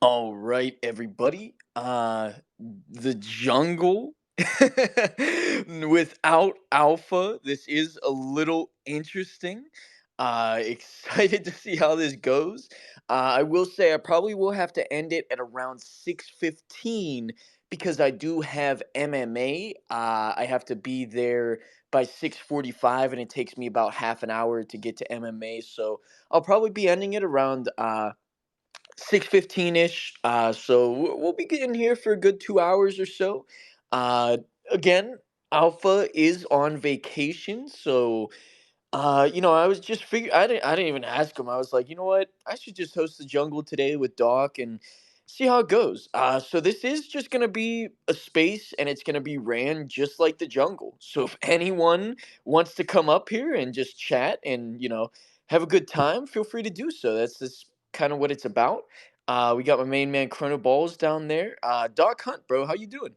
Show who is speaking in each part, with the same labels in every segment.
Speaker 1: All right, everybody. The jungle without alpha. This is a little interesting. Excited to see how this goes. I will say I probably will have to end it at around 6:15 because I do have MMA. I have to be there by 6:45, and it takes me about half an hour to get to MMA. So I'll probably be ending it around 6:15 ish. So we'll be getting here for a good 2 hours or so. Uh, Again, Alpha is on vacation, so I was just figure I didn't even ask him. I was like, you know what? I should just host the jungle today with Doc and see how it goes. So this is just gonna be a space and it's gonna be ran just like the jungle. So if anyone wants to come up here and just chat and have a good time, feel free to do so. That's just kind of what it's about. We got my main man Chrono Balls down there. Doc Hunt, bro, how you doing?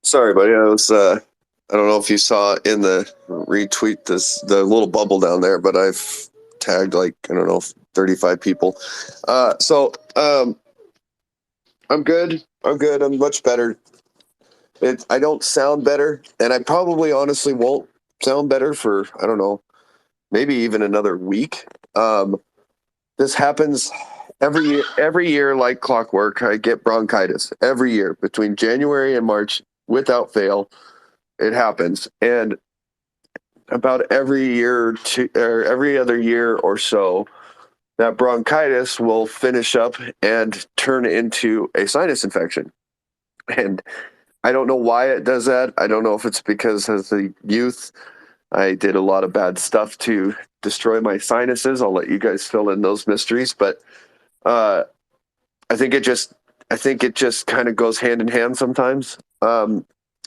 Speaker 2: Sorry, buddy. I don't know if you saw in the retweet the little bubble down there, but I've tagged like, I don't know, 35 people. I'm good. I'm good. I'm much better. I don't sound better, and I probably honestly won't sound better for, I don't know, maybe even another week. This happens every year like clockwork. I get bronchitis every year between January and March without fail. It happens. And about every year or every other year or so, that bronchitis will finish up and turn into a sinus infection. And I don't know why it does that. I don't know if it's because as a youth I did a lot of bad stuff to destroy my sinuses. I'll let you guys fill in those mysteries, but uh, I think it just I think it just kind of goes hand in hand sometimes.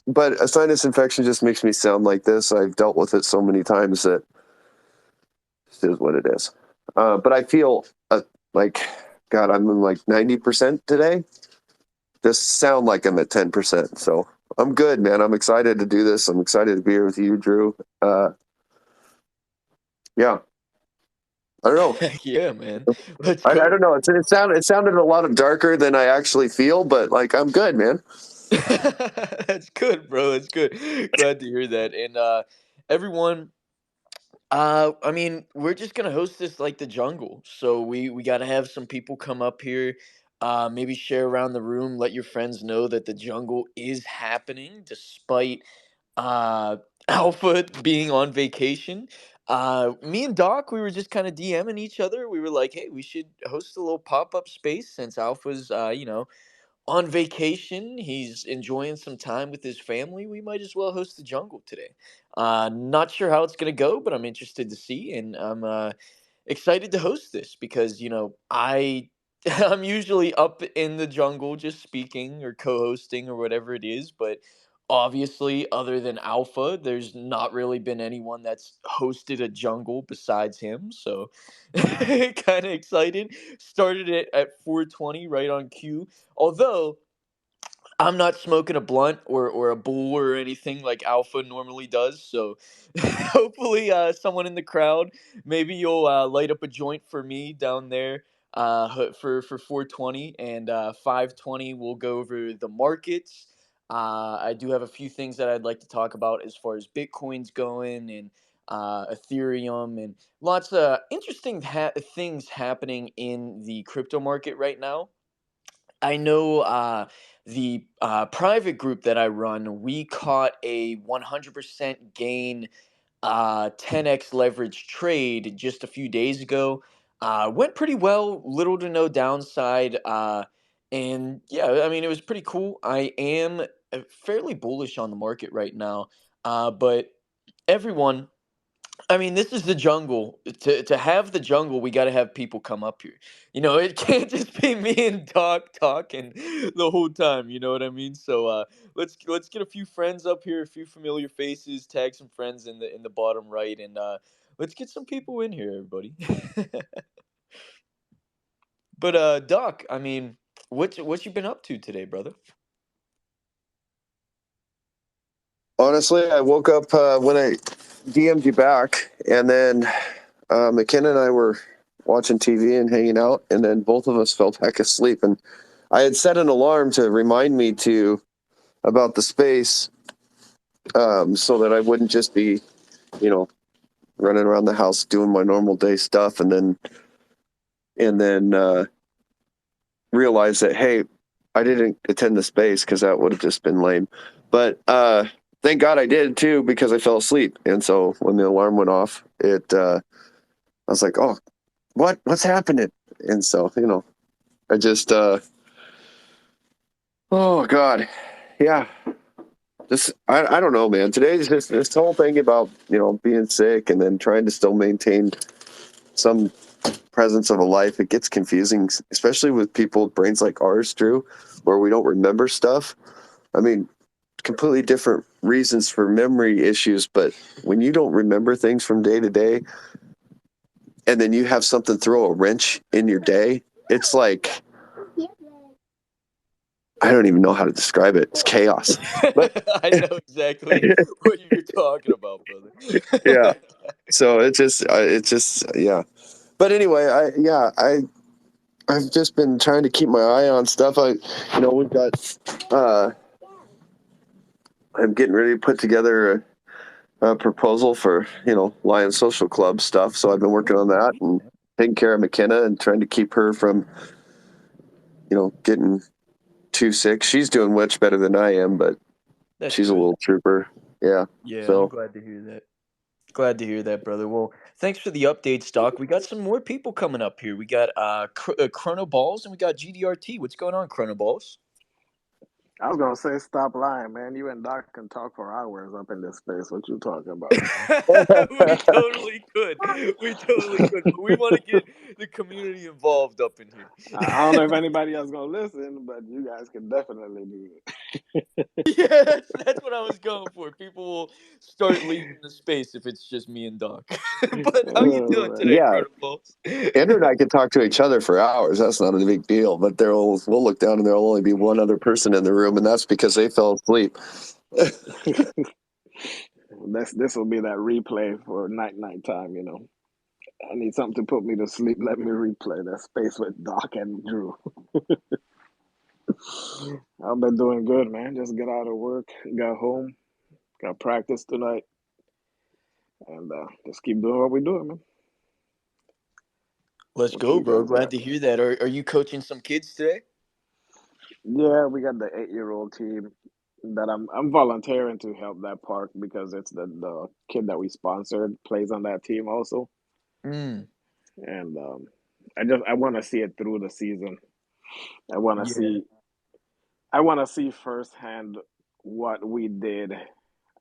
Speaker 2: But a sinus infection just makes me sound like this. I've dealt with it so many times that this is what it is. But I feel like, God, I'm in like 90% today. This sound like I'm at 10%. So I'm good, man. I'm excited to do this. I'm excited to be here with you, Drew. Yeah, I don't know.
Speaker 1: Heck yeah, man. Let's
Speaker 2: I
Speaker 1: go.
Speaker 2: don't know. It sounded a lot of darker than I actually feel, but like I'm good, man.
Speaker 1: That's good, bro. That's good. Glad to hear that. And everyone, I mean, we're just gonna host this like the jungle. So we gotta have some people come up here, maybe share around the room, let your friends know that the jungle is happening despite uh Alpha being on vacation. Me and Doc, we were just kind of DMing each other. We were like, hey, we should host a little pop-up space since Alpha's on vacation. He's enjoying some time with his family. We might as well host the jungle today. Not sure how it's gonna go, but I'm interested to see, and I'm excited to host this because I'm usually up in the jungle just speaking or co-hosting or whatever it is, but obviously other than Alpha, there's not really been anyone that's hosted a jungle besides him. So kind of excited. Started it at 4:20 right on cue. Although I'm not smoking a blunt or a bowl or anything like Alpha normally does, so hopefully someone in the crowd, maybe you'll light up a joint for me down there for 4:20 and 5:20 we'll go over the markets. I do have a few things that I'd like to talk about as far as Bitcoin's going and Ethereum and lots of interesting things happening in the crypto market right now. I know the private group that I run, we caught a 100% gain 10x leverage trade just a few days ago. Went pretty well, little to no downside. And yeah, I mean, it was pretty cool. I am fairly bullish on the market right now. But everyone, I mean, this is the jungle. To have the jungle, we got to have people come up here. It can't just be me and Doc talking the whole time. You know what I mean? So let's get a few friends up here, a few familiar faces, tag some friends in the bottom right, and let's get some people in here, everybody. But Doc, I mean, what you been up to today, brother?
Speaker 2: Honestly, I woke up when I DM'd you back, and then McKenna and I were. watching TV and hanging out, and then both of us fell back asleep. And I had set an alarm to remind me to about the space, so that I wouldn't just be, you know, running around the house doing my normal day stuff, and then realize that, hey, I didn't attend the space because that would have just been lame. But thank God I did too, because I fell asleep. And so when the alarm went off, I was like, oh, what's happening? And so, I just oh God, yeah. This I don't know, man. Today's just this whole thing about being sick and then trying to still maintain some presence of a life. It gets confusing, especially with people with brains like ours, Drew, where we don't remember stuff. I mean, completely different reasons for memory issues, but when you don't remember things from day to day, and then you have something throw a wrench in your day, it's like I don't even know how to describe it. It's chaos. But
Speaker 1: I know exactly what you're talking about, brother.
Speaker 2: yeah, so yeah. But anyway, I've just been trying to keep my eye on stuff. We've got I'm getting ready to put together a proposal for Lion Social Club stuff. So I've been working on that and taking care of McKenna and trying to keep her from getting too sick. She's doing much better than I am, but
Speaker 1: That's
Speaker 2: she's a
Speaker 1: good.
Speaker 2: little trooper. Yeah.
Speaker 1: Yeah, I'm
Speaker 2: So
Speaker 1: glad to hear that. Glad to hear that, brother. Well, thanks for the update, Stock. We got some more people coming up here. We got Chrono Balls and we got GDRT. What's going on, Chrono Balls?
Speaker 3: I was gonna say stop lying, man. You and Doc can talk for hours up in this space. What you talking about?
Speaker 1: We totally could. We totally could. But we want to get the community involved up in here.
Speaker 3: I don't know if anybody else gonna listen, but you guys can definitely do
Speaker 1: Yeah, that's what I was going for. People will start leaving the space if it's just me and Doc.
Speaker 3: it.
Speaker 1: But how you doing
Speaker 3: Oh,
Speaker 1: today,
Speaker 2: yeah,
Speaker 1: Chrono Balls?
Speaker 2: Andrew and I could talk to each other for hours. That's not a big deal. But we'll look down and there'll only be one other person in the room, and that's because they fell asleep.
Speaker 3: this will be that replay for night time. I need something to put me to sleep. Let me replay that space with Doc and Drew. I've been doing good, man. Just got out of work, got home, got practice tonight, and just keep doing what we're doing, man.
Speaker 1: Let's
Speaker 3: What
Speaker 1: go,
Speaker 3: you
Speaker 1: bro.
Speaker 3: guys
Speaker 1: Glad
Speaker 3: got?
Speaker 1: to hear that. Are you coaching some kids today?
Speaker 3: Yeah, we got the 8-year-old team that I'm volunteering to help that park because it's the kid that we sponsored plays on that team also,
Speaker 1: Mm,
Speaker 3: and I want to see it through the season. I want to
Speaker 1: yeah.
Speaker 3: see I want to see firsthand what we did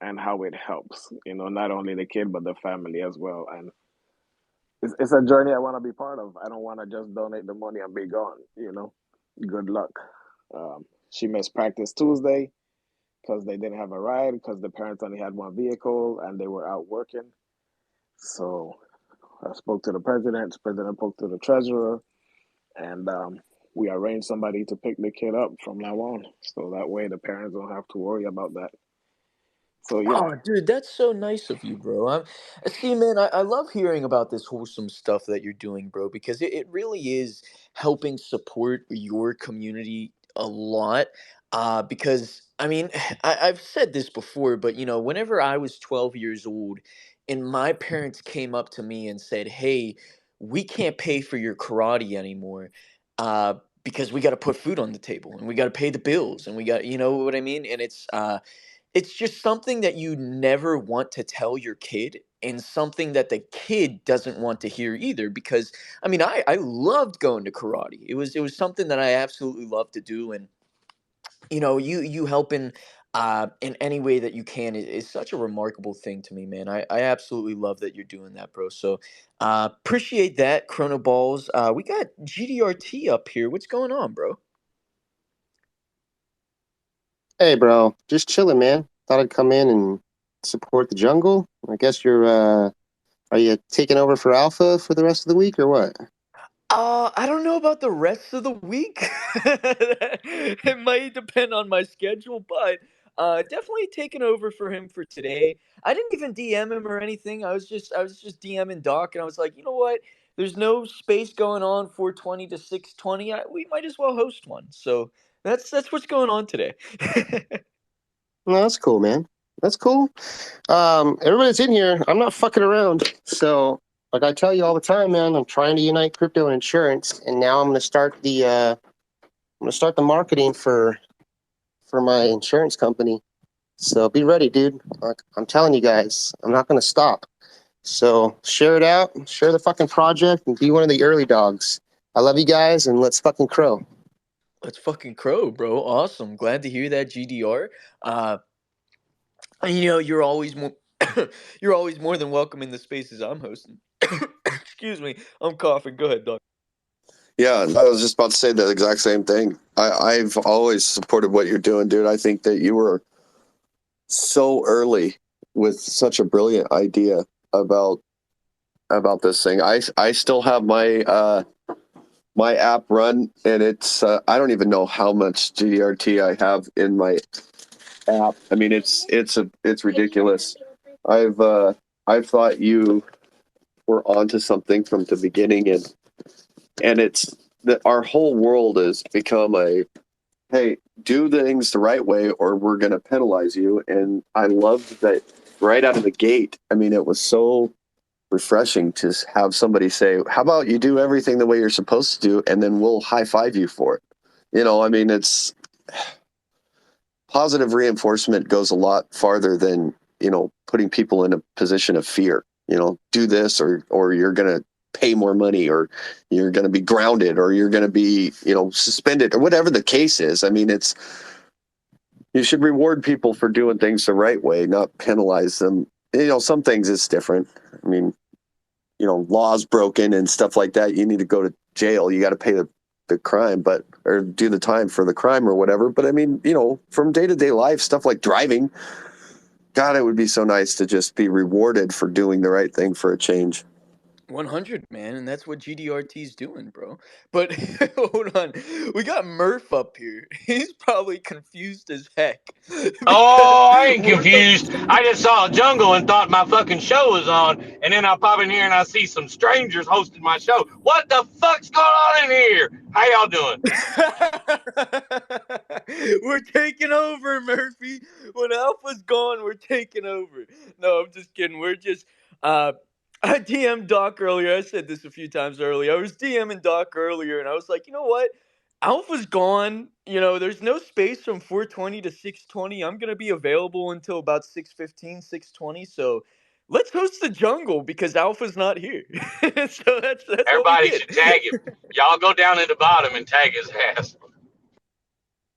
Speaker 3: and how it helps. Not only the kid but the family as well. And it's a journey I want to be part of. I don't want to just donate the money and be gone. Good luck. She missed practice Tuesday because they didn't have a ride because the parents only had one vehicle and they were out working. So I spoke to the president. The president spoke to the treasurer, and we arranged somebody to pick the kid up from now on. So that way the parents don't have to worry about that. So yeah,
Speaker 1: Oh, dude, that's so nice of you, bro. See, man, I love hearing about this wholesome stuff that you're doing, bro, because it really is helping support your community a lot. Because I mean, I've said this before, but whenever I was 12 years old, and my parents came up to me and said, "Hey, we can't pay for your karate anymore, uh, because we got to put food on the table and we got to pay the bills and we got, you know what I mean?" And it's just something that you never want to tell your kid and something that the kid doesn't want to hear either because I mean I loved going to karate. It was something that I absolutely loved to do and you helping in any way that you can is such a remarkable thing to me, man. I absolutely love that you're doing that, bro. So appreciate that, Chrono Balls. We got GDRT up here. What's going on, bro?
Speaker 4: Hey, bro, just chilling, man. Thought I'd come in and support the jungle. I guess are you taking over for Alpha for the rest of the week or what?
Speaker 1: I don't know about the rest of the week. It might depend on my schedule, but definitely taking over for him for today. I didn't even DM him or anything. I was just DMing Doc, and I was like, you know what? there's no space going on 420 to 620. We might as well host one. So that's what's going on today.
Speaker 4: No, that's cool, man. That's cool. Everybody that's in here, I'm not fucking around. So, like I tell you all the time, man, I'm trying to unite crypto and insurance, and now I'm gonna start the marketing for my insurance company. So be ready, dude. Like, I'm telling you guys, I'm not gonna stop. So share it out, share the fucking project, and be one of the early dogs. I love you guys, and let's fucking crow.
Speaker 1: Let's fucking crow, bro. Awesome. Glad to hear that, GDR. And, you're always more you're always more than welcome in the spaces I'm hosting. Excuse me, I'm coughing. Go ahead, dog.
Speaker 2: Yeah, I was just about to say the exact same thing. I've always supported what you're doing, dude. I think that you were so early with such a brilliant idea about this thing. I still have my app run, and it's I don't even know how much GDRT I have in my app. I mean, it's ridiculous. I've thought you were onto something from the beginning, and it's that our whole world has become a, hey, do things the right way or we're going to penalize you. And I loved that right out of the gate. I mean, it was so refreshing to have somebody say, how about you do everything the way you're supposed to do, and then we'll high five you for it. I mean, it's positive reinforcement goes a lot farther than, putting people in a position of fear. Do this or you're going to pay more money, or you're going to be grounded, or you're going to be, suspended, or whatever the case is. I mean, you should reward people for doing things the right way, not penalize them. Some things it's different. I mean, laws broken and stuff like that. You need to go to jail. You got to pay the crime, or do the time for the crime or whatever. But I mean, from day to day life, stuff like driving, God, it would be so nice to just be rewarded for doing the right thing for a change.
Speaker 1: 100, man, and that's what GDRT's doing, bro. But hold on, we got Murph up here. He's probably confused as heck because
Speaker 5: Oh, I ain't
Speaker 1: we're
Speaker 5: confused. I just saw a jungle and thought my fucking show was on, and then I pop in here and I see some strangers hosting my show. What the fuck's going on in here? How y'all doing?
Speaker 1: we're taking over, Murphy. When Alpha's gone, we're taking over. No, I'm just kidding. We're just I DM'd Doc earlier. I said this a few times earlier. I was DMing Doc earlier, and I was like, you know what? Alpha's gone. There's no space from 420 to 620. I'm gonna be available until about 6:15, 6:20. So let's host the jungle because Alpha's not here. So that's what we
Speaker 5: Everybody
Speaker 1: did.
Speaker 5: should tag him. Y'all go down in the bottom and tag his ass.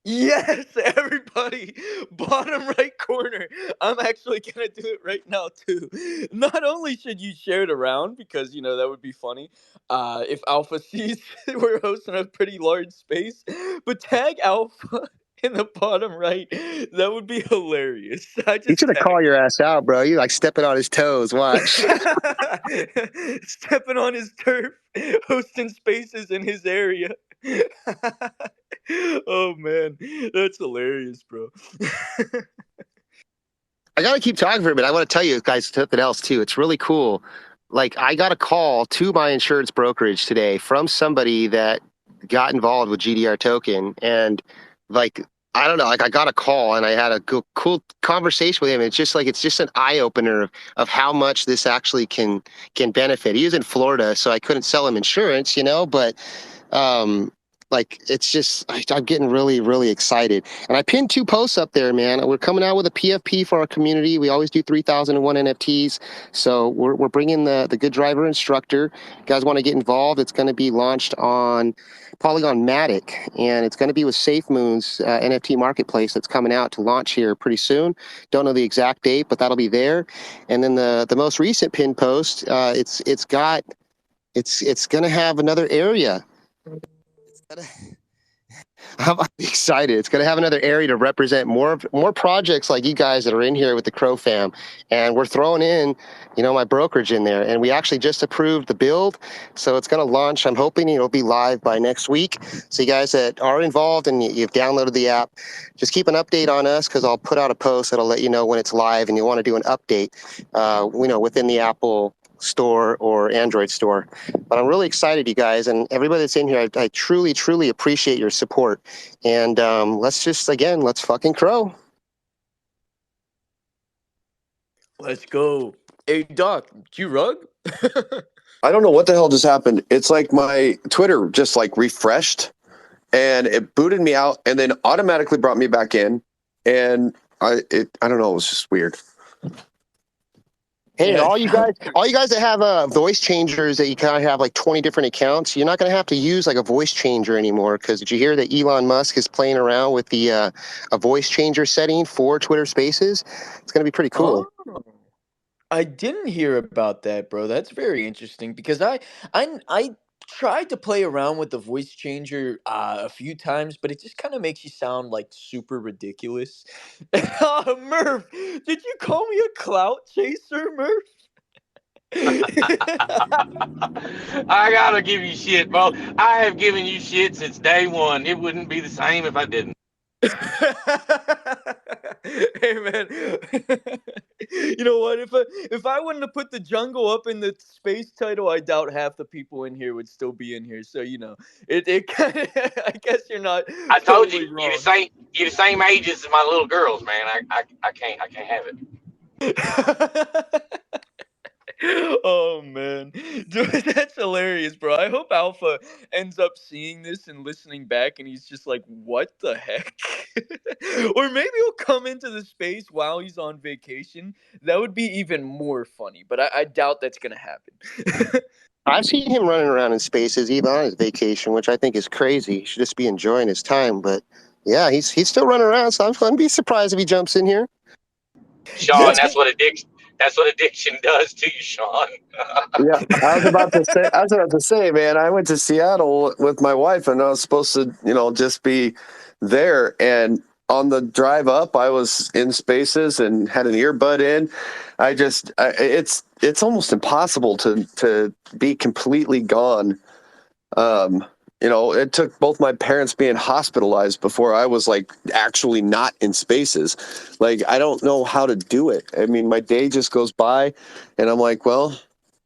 Speaker 1: Yes, everybody, bottom right corner. I'm actually gonna do it right now too. Not only should you share it around because that would be funny, if Alpha sees we're hosting a pretty large space, but tag Alpha in the bottom right. That would be hilarious. I
Speaker 4: You
Speaker 1: just
Speaker 4: should have called
Speaker 1: tagged
Speaker 4: your
Speaker 1: him.
Speaker 4: ass out, bro. You like stepping on his toes. Watch.
Speaker 1: Stepping on his turf, hosting spaces in his area. Oh man, that's hilarious, bro.
Speaker 4: I gotta keep talking for a minute. I want to tell you guys something else too. It's really cool. Like I got a call to my insurance brokerage today from somebody that got involved with GDR token, and like I don't know, like I got a call and I had a cool conversation with him. It's just an eye opener of how much this actually can benefit. He is in Florida, so I couldn't sell him insurance, but um, like it's just I'm getting really really excited, and I pinned 2 posts up there, man. We're coming out with a PFP for our community. We always do 3,001 NFTs, so we're bringing the good driver instructor. You guys want to get involved? It's going to be launched on Polygon Matic, and it's going to be with Safe Moon's NFT marketplace that's coming out to launch here pretty soon. Don't know the exact date, but that'll be there. And then the most recent pin post, it's going to have another area. I'm excited. It's going to have another area to represent more projects like you guys that are in here with the crofam, and we're throwing in, my brokerage in there, and we actually just approved the build, so it's going to launch. I'm hoping it'll be live by next week. So you guys that are involved and you've downloaded the app, just keep an update on us because I'll put out a post that'll let you know when it's live, and you want to do an update, within the Apple store or Android store. But I'm really excited, you guys, and everybody that's in here. I truly, truly appreciate your support. And let's fucking crow.
Speaker 1: Let's go. Hey, Doc, did you rug?
Speaker 2: I don't know what the hell just happened. It's like my Twitter just like refreshed and it booted me out and then automatically brought me back in. And I don't know. It was just weird.
Speaker 4: Hey,
Speaker 1: Yeah,
Speaker 4: all you guys that have voice changers that you kind of have like 20 different accounts, you're not going to have to use like a voice changer anymore. Because did you hear that Elon Musk is playing around with the a voice changer setting for Twitter Spaces? It's going to be pretty cool.
Speaker 1: Oh, I didn't hear about that, bro. That's very interesting because I tried to play around with the voice changer a few times, but it just kind of makes you sound like super ridiculous. Murph, did you call me a clout chaser, Murph?
Speaker 5: I gotta give you shit, bro. I have given you shit since day one. It wouldn't be the same if I didn't.
Speaker 1: Hey man, you know what? If I wouldn't have put the jungle up in the space title, I doubt half the people in here would still be in here. So it kind of. I guess you're not
Speaker 5: I told you,
Speaker 1: totally
Speaker 5: you the
Speaker 1: wrong.
Speaker 5: same, you the same ages as my little girls, man. I can't have it.
Speaker 1: Oh man, dude, that's hilarious, bro. I hope Alpha ends up seeing this and listening back, and he's just like, "What the heck?" Or maybe he'll come into the space while he's on vacation. That would be even more funny, but I doubt that's gonna happen.
Speaker 4: I've seen him running around in spaces even on his vacation, which I think is crazy. He should just be enjoying his time. But yeah, he's still running around, so I'm going to be surprised if he jumps in here.
Speaker 5: Sean,
Speaker 1: Yeah,
Speaker 5: that's what addiction does to you, Sean.
Speaker 2: Yeah, I was about to say, man, I went to Seattle with my wife and I was supposed to, just be there. And on the drive up, I was in spaces and had an earbud in. It's almost impossible to be completely gone. It took both my parents being hospitalized before I was like actually not in spaces. Like, I don't know how to do it. I mean, my day just goes by and I'm like, well,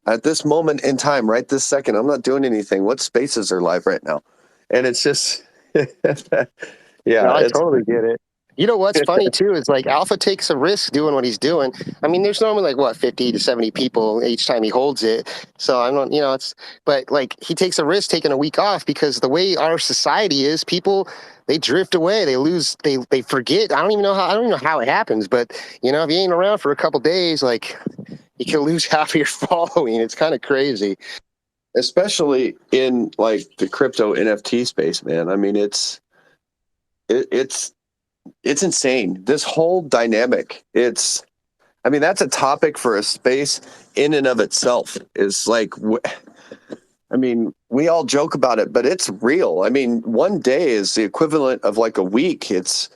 Speaker 2: at this moment in time, right this second, I'm not doing anything. What spaces are live right now? And it's just, yeah,
Speaker 4: No, I
Speaker 2: it's,
Speaker 4: totally get it. You know what's funny too is like Alpha takes a risk doing what he's doing. I mean, there's normally like what 50 to 70 people each time he holds it. So I'm not, but like he takes a risk taking a week off because the way our society is, people they drift away, they lose, they forget. I don't even know how it happens, but if you ain't around for a couple days, like you can lose half of your following. It's kind of crazy.
Speaker 2: especially in like the crypto NFT space, man. I mean, it's insane. This whole dynamic. I mean, that's a topic for a space in and of itself. Is like, I mean, we all joke about it, but it's real. I mean, one day is the equivalent of like a week. It's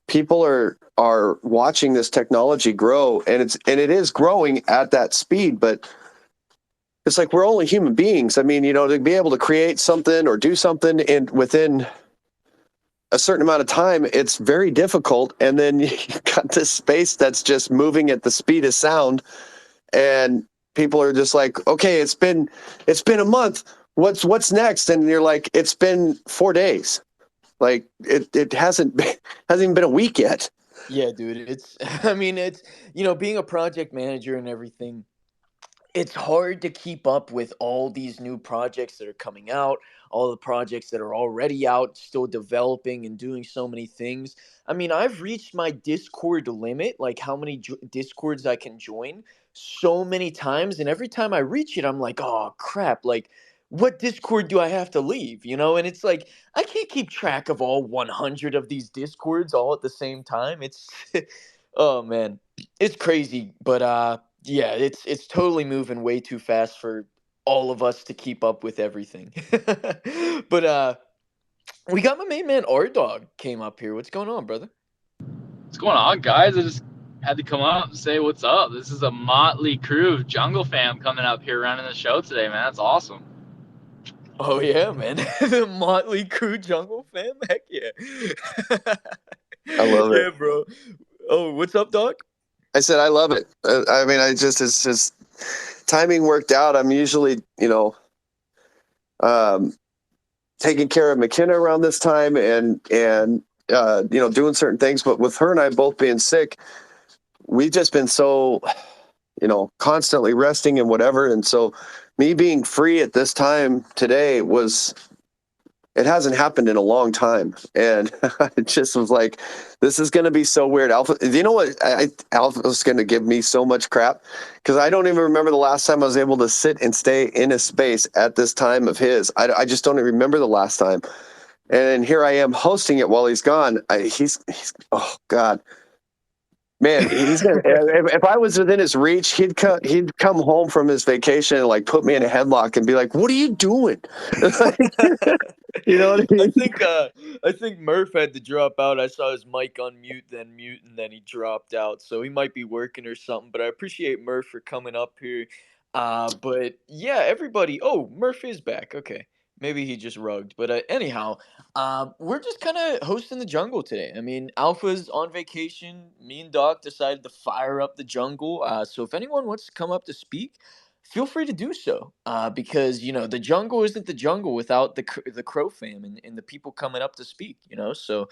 Speaker 2: people are watching this technology grow, and it is growing at that speed. But it's like we're only human beings. I mean, to be able to create something or do something within a certain amount of time, it's very difficult. And then you got this space that's just moving at the speed of sound, and people are just like, okay, it's been a month. What's next? And you're like, it's been 4 days. Like it hasn't even been a week yet.
Speaker 1: yeah, dude. It's. I mean, it's being a project manager and everything. It's hard to keep up with all these new projects that are coming out, all the projects that are already out, still developing and doing so many things. I mean, I've reached my Discord limit, like how many Discords I can join, so many times. And every time I reach it, I'm like, oh, crap. Like, what Discord do I have to leave? And it's like, I can't keep track of all 100 of these Discords all at the same time. It's, oh, man, it's crazy. But, yeah, it's totally moving way too fast for all of us to keep up with everything. But we got my main man R Dog came up here. What's going on, brother?
Speaker 6: What's going on, guys? I just had to come up and say what's up. This is a motley crew of jungle fam coming up here running the show today, man. That's awesome.
Speaker 1: Oh yeah, man. The Motley Crew Jungle Fam. Heck yeah.
Speaker 2: I love it.
Speaker 1: Yeah, bro. Oh, what's up, dog?
Speaker 2: I said I love it. I mean, it's just timing worked out. I'm usually, um, taking care of McKenna around this time and doing certain things. But with her and I both being sick, we've just been so, constantly resting and whatever. And so me being free at this time today it hasn't happened in a long time. And it just was like, this is going to be so weird. Alpha, you know what? Alpha's going to give me so much crap because I don't even remember the last time I was able to sit and stay in a space at this time of his. I just don't even remember the last time. And here I am hosting it while he's gone. He's oh God. Man, he's gonna. If I was within his reach, he'd come home from his vacation and like put me in a headlock and be like, "What are you doing?" You know what I
Speaker 1: I
Speaker 2: mean?
Speaker 1: think I think Murph had to drop out. I saw his mic on mute, and then he dropped out. So he might be working or something. But I appreciate Murph for coming up here. But yeah, everybody. Oh, Murph is back. Okay, maybe he just rugged. But anyhow, we're just kind of hosting the jungle today. I mean, Alpha's on vacation. Me and Doc decided to fire up the jungle. So if anyone wants to come up to speak, feel free to do so, because the jungle isn't the jungle without the crofam and the people coming up to speak. So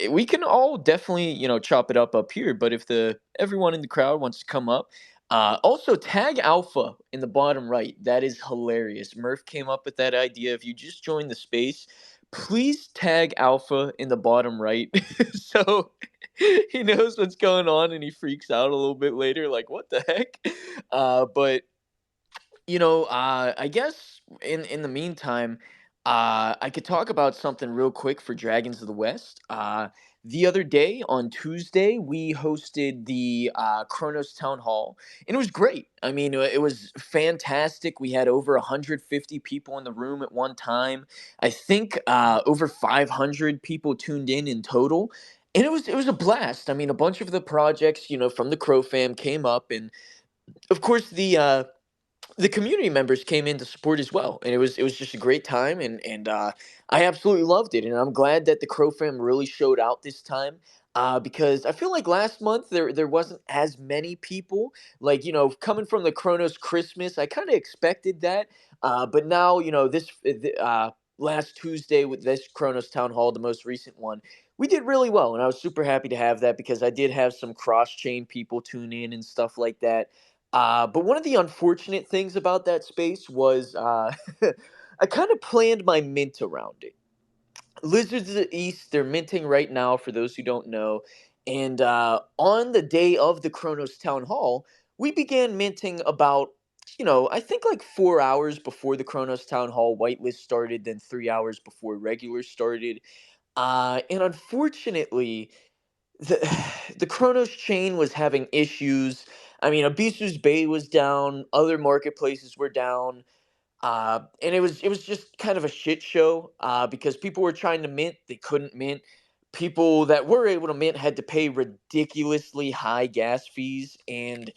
Speaker 1: we can all definitely chop it up here. But if the everyone in the crowd wants to come up, also tag Alpha in the bottom right. That is hilarious. Murph came up with that idea. If you just joined the space, please tag Alpha in the bottom right, so he knows what's going on and he freaks out a little bit later, like what the heck. But I guess in the meantime, I could talk about something real quick for Dragons of the West. The other day on Tuesday, we hosted the Kronos Town Hall, and it was great. I mean, it was fantastic. We had over 150 people in the room at one time. I think over 500 people tuned in total, and it was a blast. I mean, a bunch of the projects, from the Crow fam came up, and of course the community members came in to support as well, and it was just a great time, and I absolutely loved it, and I'm glad that the Crow fam really showed out this time. Because I feel like last month there wasn't as many people, like coming from the Kronos Christmas. I kind of expected that, but now last Tuesday with this Kronos Town Hall, the most recent one, we did really well, and I was super happy to have that because I did have some cross chain people tune in and stuff like that. But one of the unfortunate things about that space was I kind of planned my mint around it. Lizards of the East, they're minting right now, for those who don't know. And on the day of the Kronos Town Hall, we began minting about, I think like 4 hours before the Kronos Town Hall whitelist started, then 3 hours before regular started. And unfortunately, the the Kronos chain was having issues. I mean, Abisu's Bay was down, other marketplaces were down, and it was just kind of a shit show, because people were trying to mint, they couldn't mint. People that were able to mint had to pay ridiculously high gas fees, and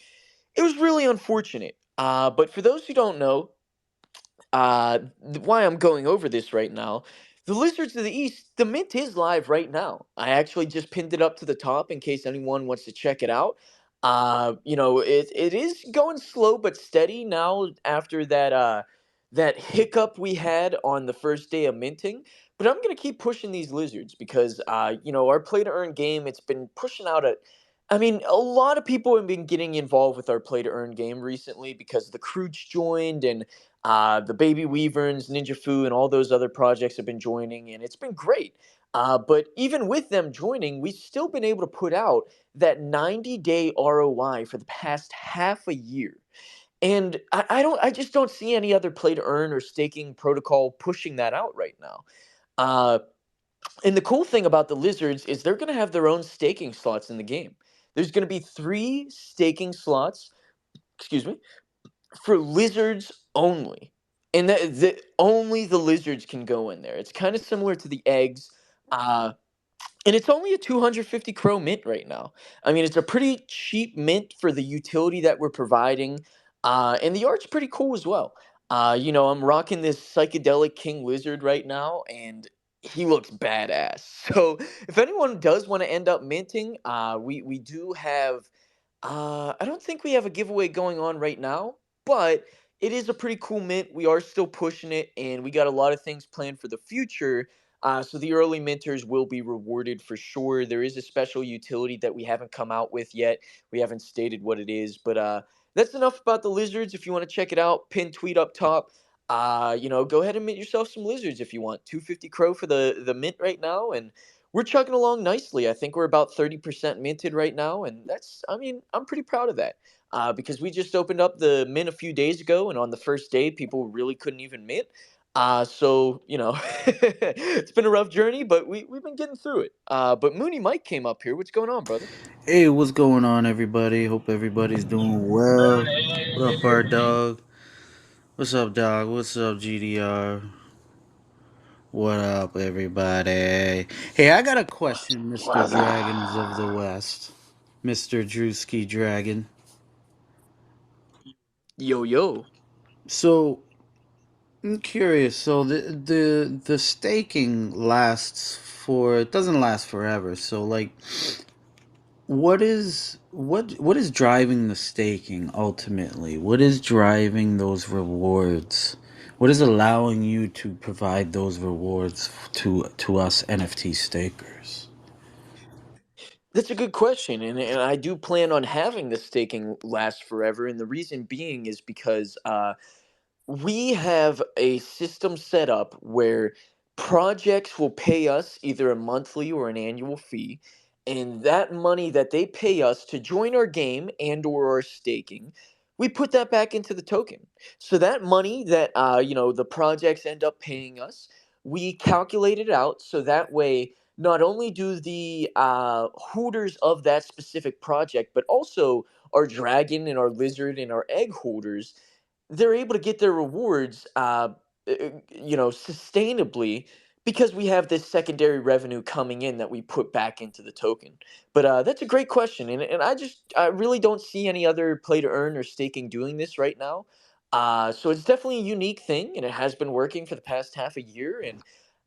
Speaker 1: it was really unfortunate. But for those who don't know, why I'm going over this right now. The Lizards of the East, the mint is live right now. I actually just pinned it up to the top in case anyone wants to check it out. It is going slow but steady now after that hiccup we had on the first day of minting. But I'm gonna keep pushing these lizards because our play to earn game, it's been pushing out a I mean, a lot of people have been getting involved with our play to earn game recently because the Crooch joined, and the Baby Weaverns, Ninja Fu, and all those other projects have been joining, and it's been great. But even with them joining, we've still been able to put out that 90-day ROI for the past half a year. And I just don't see any other play to earn or staking protocol pushing that out right now. Uh, and the cool thing about the Lizards is they're going to have their own staking slots in the game. There's going to be 3 staking slots, excuse me, for lizards only, and only the lizards can go in there. It's kind of similar to the eggs, uh, and it's only a 250 crow mint right now. I mean, it's a pretty cheap mint for the utility that we're providing, and the art's pretty cool as well. I'm rocking this psychedelic king lizard right now, and he looks badass. So if anyone does want to end up minting, we do have I don't think we have a giveaway going on right now, but it is a pretty cool mint. We are still pushing it, and we got a lot of things planned for the future. So the early minters will be rewarded for sure. There is a special utility that we haven't come out with yet. We haven't stated what it is, but that's enough about the lizards. If you want to check it out, pin tweet up top. Go ahead and mint yourself some lizards if you want. 250 crow for the mint right now, and we're chugging along nicely. I think we're about 30% minted right now, and I mean, I'm pretty proud of that. Because we just opened up the mint a few days ago, and on the first day, people really couldn't even mint. It's been a rough journey, but we've been getting through it. But Mooney Mike came up here. What's going on, brother?
Speaker 7: Hey, what's going on, everybody? Hope everybody's doing well. What up, our dog? What's up, dog? What's up, GDR? What up, everybody? Hey, I got a question, Mr.
Speaker 3: Was
Speaker 7: Dragons of the West. Mr. Drewski Dragon.
Speaker 1: Yo yo.
Speaker 7: So, I'm curious. So, the staking lasts for, it doesn't last forever. So, like, what is driving the staking ultimately? What is driving those rewards? What is allowing you to provide those rewards to us NFT stakers?
Speaker 1: That's a good question, and I do plan on having the staking last forever. And the reason being is because we have a system set up where projects will pay us either a monthly or an annual fee, and that money that they pay us to join our game and or our staking, we put that back into the token. So that money that the projects end up paying us, we calculate it out so that way not only do the holders of that specific project, but also our dragon and our lizard and our egg holders, they're able to get their rewards, sustainably, because we have this secondary revenue coming in that we put back into the token. But that's a great question, and I really don't see any other play to earn or staking doing this right now. So it's definitely a unique thing, and it has been working for the past half a year, and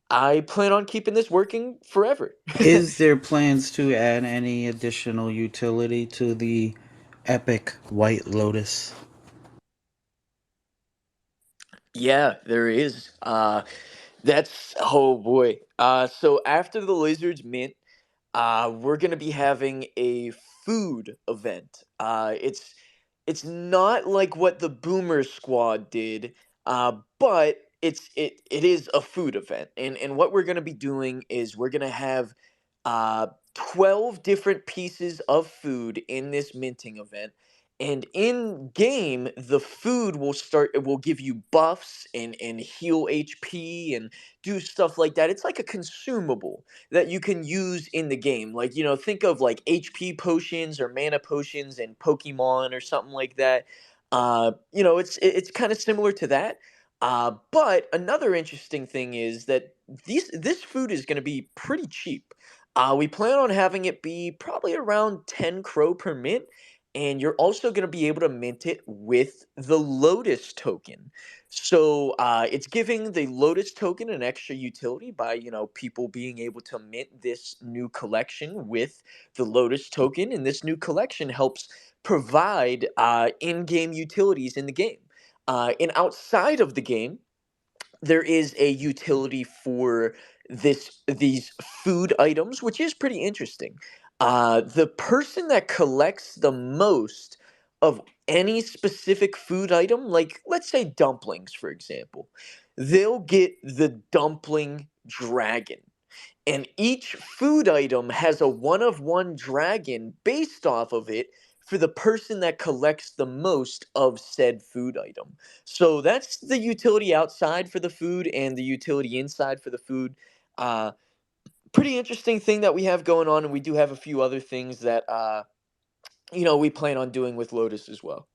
Speaker 1: I plan on keeping this working forever.
Speaker 7: Is there plans to add any additional utility to the Epic White Lotus?
Speaker 1: Yeah, there is. That's oh boy. So after the lizards mint, we're gonna be having a food event. It's not like what the Boomer Squad did, but it is a food event, and what we're gonna be doing is we're gonna have 12 different pieces of food in this minting event. And in game, the food it will give you buffs and heal HP and do stuff like that. It's like a consumable that you can use in the game. Like, think of like HP potions or mana potions in Pokemon or something like that. It's kind of similar to that. But another interesting thing is that this food is going to be pretty cheap. We plan on having it be probably around 10 crow per mint, and you're also going to be able to mint it with the Lotus token. So it's giving the Lotus token an extra utility by people being able to mint this new collection with the Lotus token, and this new collection helps provide in-game utilities in the game. And outside of the game, there is a utility for these food items, which is pretty interesting. The person that collects the most of any specific food item, like let's say dumplings, for example, they'll get the dumpling dragon. And each food item has a one of one dragon based off of it for the person that collects the most of said food item. So that's the utility outside for the food and the utility inside for the food. Uh, Pretty interesting thing that we have going on, and we do have a few other things that we plan on doing with Lotus as well.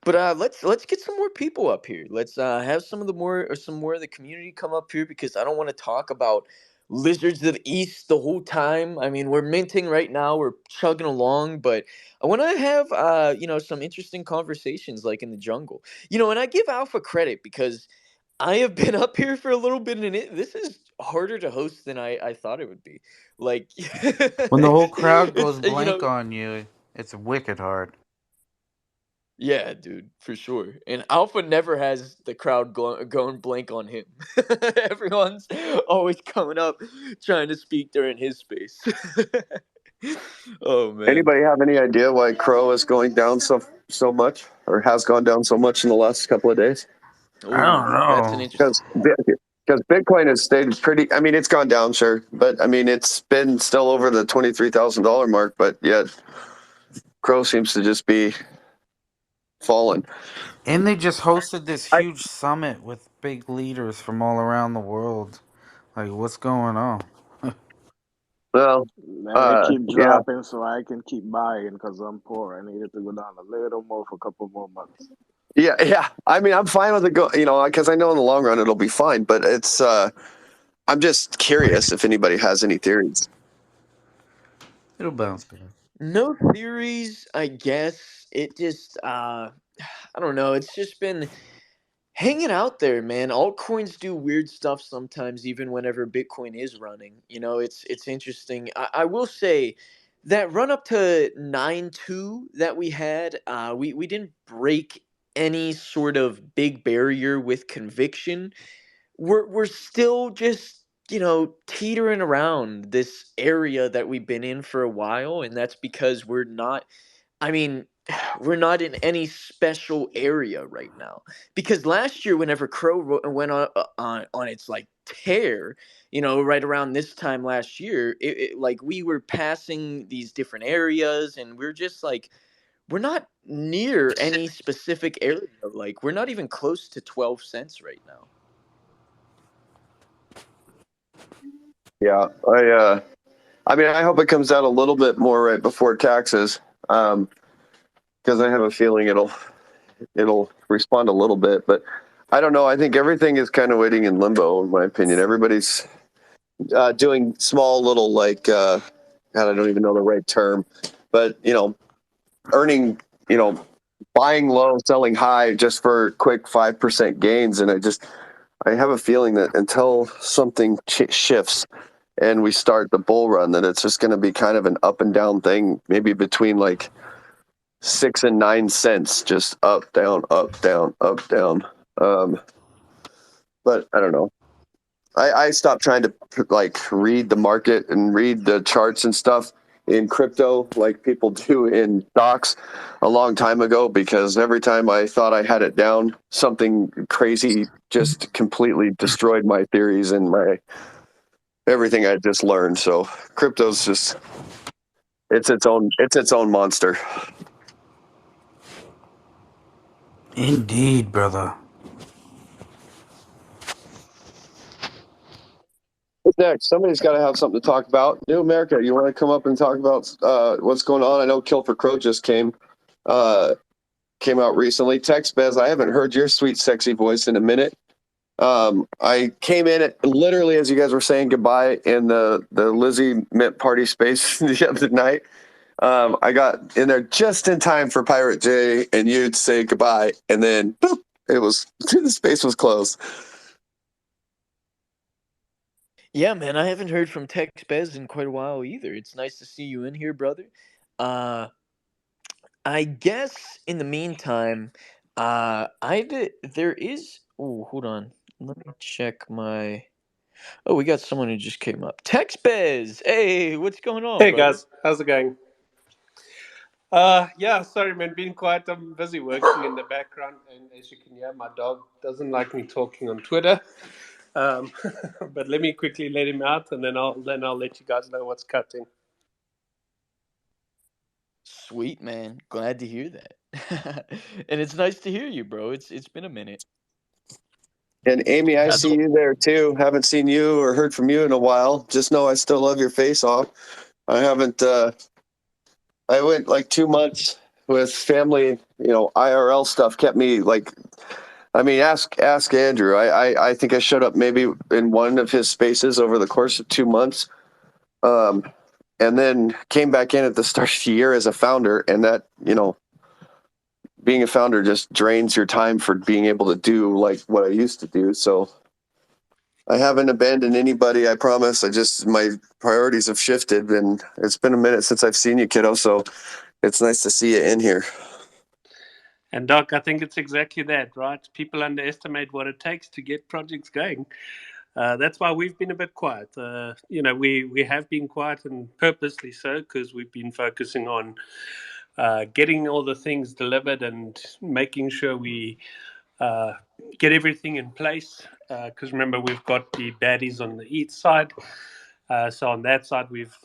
Speaker 1: But let's get some more people up here. Let's have some more of the community come up here, because I don't want to talk about Lizards of the East the whole time. I mean, we're minting right now, we're chugging along, but I want to have some interesting conversations like in the jungle. And I give Alpha credit because I have been up here for a little bit, and this is harder to host than I thought it would be. Like,
Speaker 7: When the whole crowd
Speaker 1: it's
Speaker 7: goes blank on you, it's wicked hard.
Speaker 1: yeah, dude, for sure. And Alpha never has the crowd going blank on him. Everyone's always coming up trying to speak during his space. Oh man.
Speaker 2: Anybody have any idea why Crow is going down so much, or has gone down so much in the last couple of days?
Speaker 7: I don't
Speaker 1: Oh, that's an
Speaker 7: know.
Speaker 1: interesting.
Speaker 2: Because Bitcoin has stayed pretty. I mean, it's gone down, sure, but I mean, it's been still over the $23,000 mark. But yet, Crow seems to just be falling.
Speaker 7: And they just hosted this
Speaker 2: I
Speaker 7: huge summit with big leaders from all around the world. Like, what's going on?
Speaker 2: well,
Speaker 3: Man, it keep
Speaker 2: yeah,
Speaker 3: dropping, so I can keep buying because I'm poor. I need it to go down a little more for a couple more months.
Speaker 2: yeah. I mean, I'm fine with it go. Because I know in the long run it'll be fine. But it's. I'm just curious if anybody has any theories.
Speaker 7: It'll bounce back.
Speaker 1: No theories, I guess. It just I don't know. It's just been hanging out there, man. Altcoins do weird stuff sometimes, even whenever Bitcoin is running. It's interesting. I will say that run up to 9.2 that we had, we didn't break any sort of big barrier with conviction. We're still just teetering around this area that we've been in for a while, and that's because we're not, I mean, we're not in any special area right now. Because last year, whenever went on its like tear, right around this time last year, like we were passing these different areas, and we're just like we're not near any specific area. Like we're not even close to 12 cents right now.
Speaker 2: Yeah, I mean, I hope it comes out a little bit more right before taxes, because I have a feeling it'll respond a little bit, but I don't know. I think everything is kind of waiting in limbo, in my opinion. Everybody's doing small little God, I don't even know the right term, but earning, buying low, selling high, just for quick 5% gains, and I have a feeling that until something shifts and we start the bull run, that it's just going to be kind of an up and down thing, maybe between like 6 and 9 cents, just up, down, up, down, up, down. But I don't know. I stopped trying to like read the market and read the charts and stuff in crypto like people do in stocks a long time ago, because every time I thought I had it down, something crazy just completely destroyed my theories and my everything I just learned. So crypto's just it's its own monster.
Speaker 7: Indeed, brother.
Speaker 2: What's next? Somebody's got to have something to talk about. New America, you want to come up and talk about what's going on? I know Kill for Crow just came out recently. Tex Bez, I haven't heard your sweet, sexy voice in a minute. I came in literally as you guys were saying goodbye in the Lizzie Mint party space the other night. I got in there just in time for Pirate J and you to say goodbye, and then boop, the space was closed.
Speaker 1: Yeah, man, I haven't heard from Tex Bez in quite a while either. It's nice to see you in here, brother. Uh, I guess in the meantime, there is. Oh, hold on. Let me check my. Oh, we got someone who just came up. Tex Bez. Hey, what's going on,
Speaker 8: Hey
Speaker 1: brother?
Speaker 8: guys, how's it going? Yeah, sorry man, being quiet. I'm busy working in the background, and as you can hear, my dog doesn't like me talking on Twitter. Um, but let me quickly let him out, and then I'll let you guys know what's cutting.
Speaker 1: Sweet man, glad to hear that. And it's nice to hear you, bro. It's been a minute.
Speaker 2: And Amy, I
Speaker 6: That's
Speaker 2: see you there too. Haven't seen you or heard from you in a while. Just know I still love your face off. I haven't. I went like 2 months with family. IRL stuff kept me like. I mean, ask Andrew. I think I showed up maybe in one of his spaces over the course of 2 months, um, and then came back in at the start of the year as a founder, and that being a founder just drains your time for being able to do like what I used to do. So I haven't abandoned anybody, I promise. My priorities have shifted, and it's been a minute since I've seen you, kiddo. So it's nice to see you in here.
Speaker 8: And Doc, I think it's exactly that, right? People underestimate what it takes to get projects going. That's why we've been a bit quiet. We have been quiet, and purposely so, because we've been focusing on getting all the things delivered and making sure we uh, get everything in place. Because remember, we've got the baddies on the east side. So on that side, we've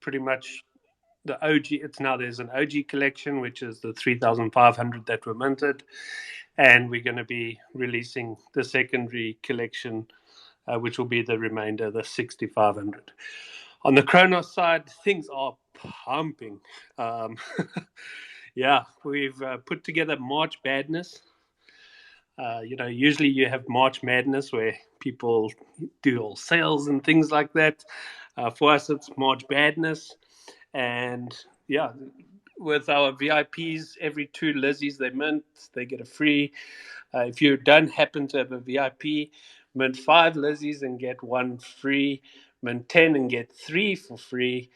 Speaker 8: pretty much the OG. It's now there's an OG collection, which is the 3,500 that were minted, and we're going to be releasing the secondary collection, which will be the remainder, the 6,500. On the Kronos side, things are pumping. Um, yeah, we've put together March Badness. Usually you have March Madness where people do all sales and things like that. For us, it's March Badness. And yeah, with our VIPs, every two Lizzies they mint, they get a free. If you don't happen to have a VIP, mint five Lizzies and get one free. Mint 10 and get three for free.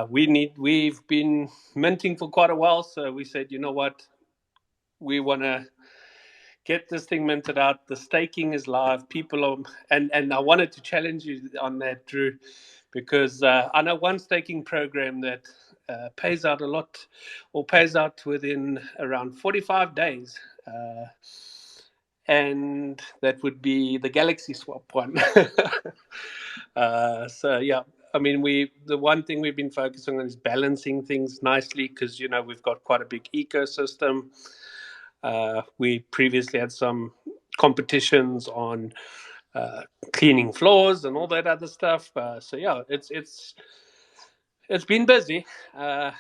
Speaker 8: We've been minting for quite a while, so we said, you know what, we want to get this thing minted out. The staking is live. People are, and I wanted to challenge you on that, Drew, because I know one staking program that pays out a lot, or pays out within around 45 days. And that would be the Galaxy Swap one. So yeah, I mean, the one thing we've been focusing on is balancing things nicely, because we've got quite a big ecosystem. We previously had some competitions on uh, cleaning floors and all that other stuff. So yeah, it's been busy, and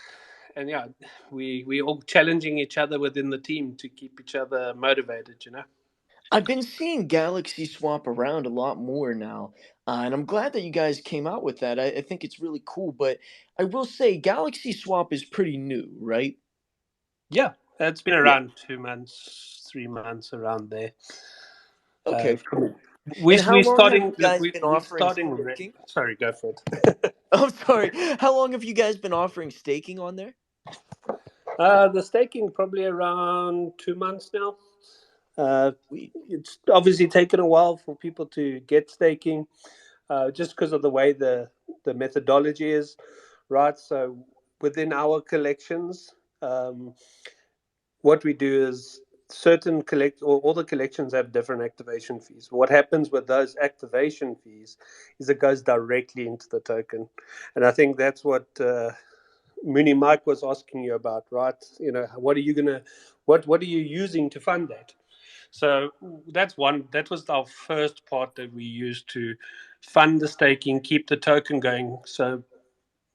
Speaker 8: yeah, we all challenging each other within the team to keep each other motivated.
Speaker 1: I've been seeing Galaxy Swap around a lot more now, and I'm glad that you guys came out with that. I think it's really cool, but I will say Galaxy Swap is pretty new, right?
Speaker 8: Yeah, it's been
Speaker 1: Yeah.
Speaker 8: around 2 months, 3 months around there. Uh,
Speaker 1: Okay, cool.
Speaker 8: we
Speaker 1: And how
Speaker 8: we
Speaker 1: long have
Speaker 8: starting
Speaker 1: you guys been
Speaker 8: we
Speaker 1: offering
Speaker 8: starting.
Speaker 1: staking?
Speaker 8: Sorry, go for it.
Speaker 1: I'm sorry. How long have you guys been offering staking on there?
Speaker 8: The staking probably around 2 months now. Uh,
Speaker 1: We
Speaker 8: it's obviously taken a while for people to get staking, just because of the way the methodology is, right? So within our collections, um, what we do is certain collect or all the collections have different activation fees. What happens with those activation fees is it goes directly into the token, and I think that's what Mooney Mike was asking you about, right? What are you gonna, what are you using to fund that? So that's one. That was our first part that we used to fund the staking, keep the token going. So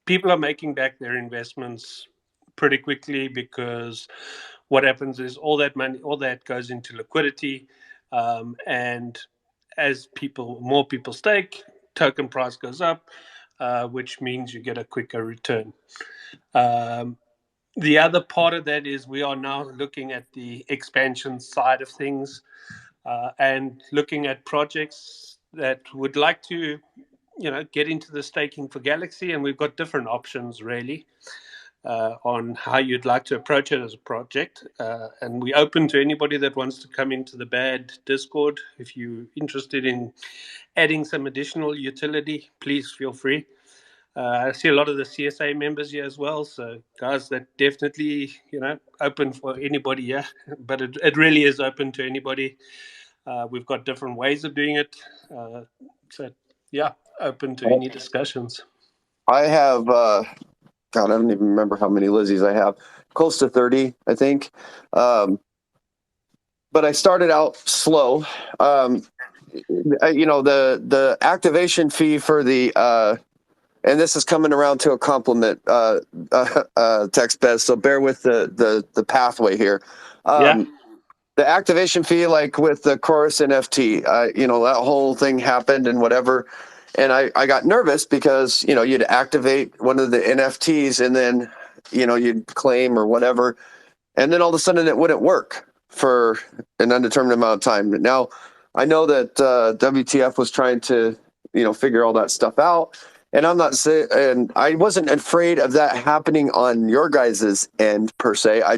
Speaker 8: people are making back their investments pretty quickly, because what happens is all that money, all that goes into liquidity, and as more people stake, token price goes up, which means you get a quicker return. Um, the other part of that is we are now looking at the expansion side of things, and looking at projects that would like to, get into the staking for Galaxy, and we've got different options really, on how you'd like to approach it as a project. And we're open to anybody that wants to come into the BAD Discord. If you're interested in adding some additional utility, please feel free. I see a lot of the CSA members here as well. So, guys, that definitely, open for anybody here. But it really is open to anybody. We've got different ways of doing it. So, yeah, open to any discussions.
Speaker 2: I have, God, I don't even remember how many Lizzies I have. Close to 30, I think. But I started out slow. The activation fee for the and this is coming around to a compliment, text Bez. So bear with the pathway here.
Speaker 8: Yeah.
Speaker 2: The activation fee, like with the Chorus NFT, that whole thing happened and whatever. And I got nervous because, you'd activate one of the NFTs and then, you'd claim or whatever. and then all of a sudden it wouldn't work for an undetermined amount of time. Now, I know that WTF was trying to, figure all that stuff out, and I'm not saying, and I wasn't afraid of that happening on your guys' end per se. I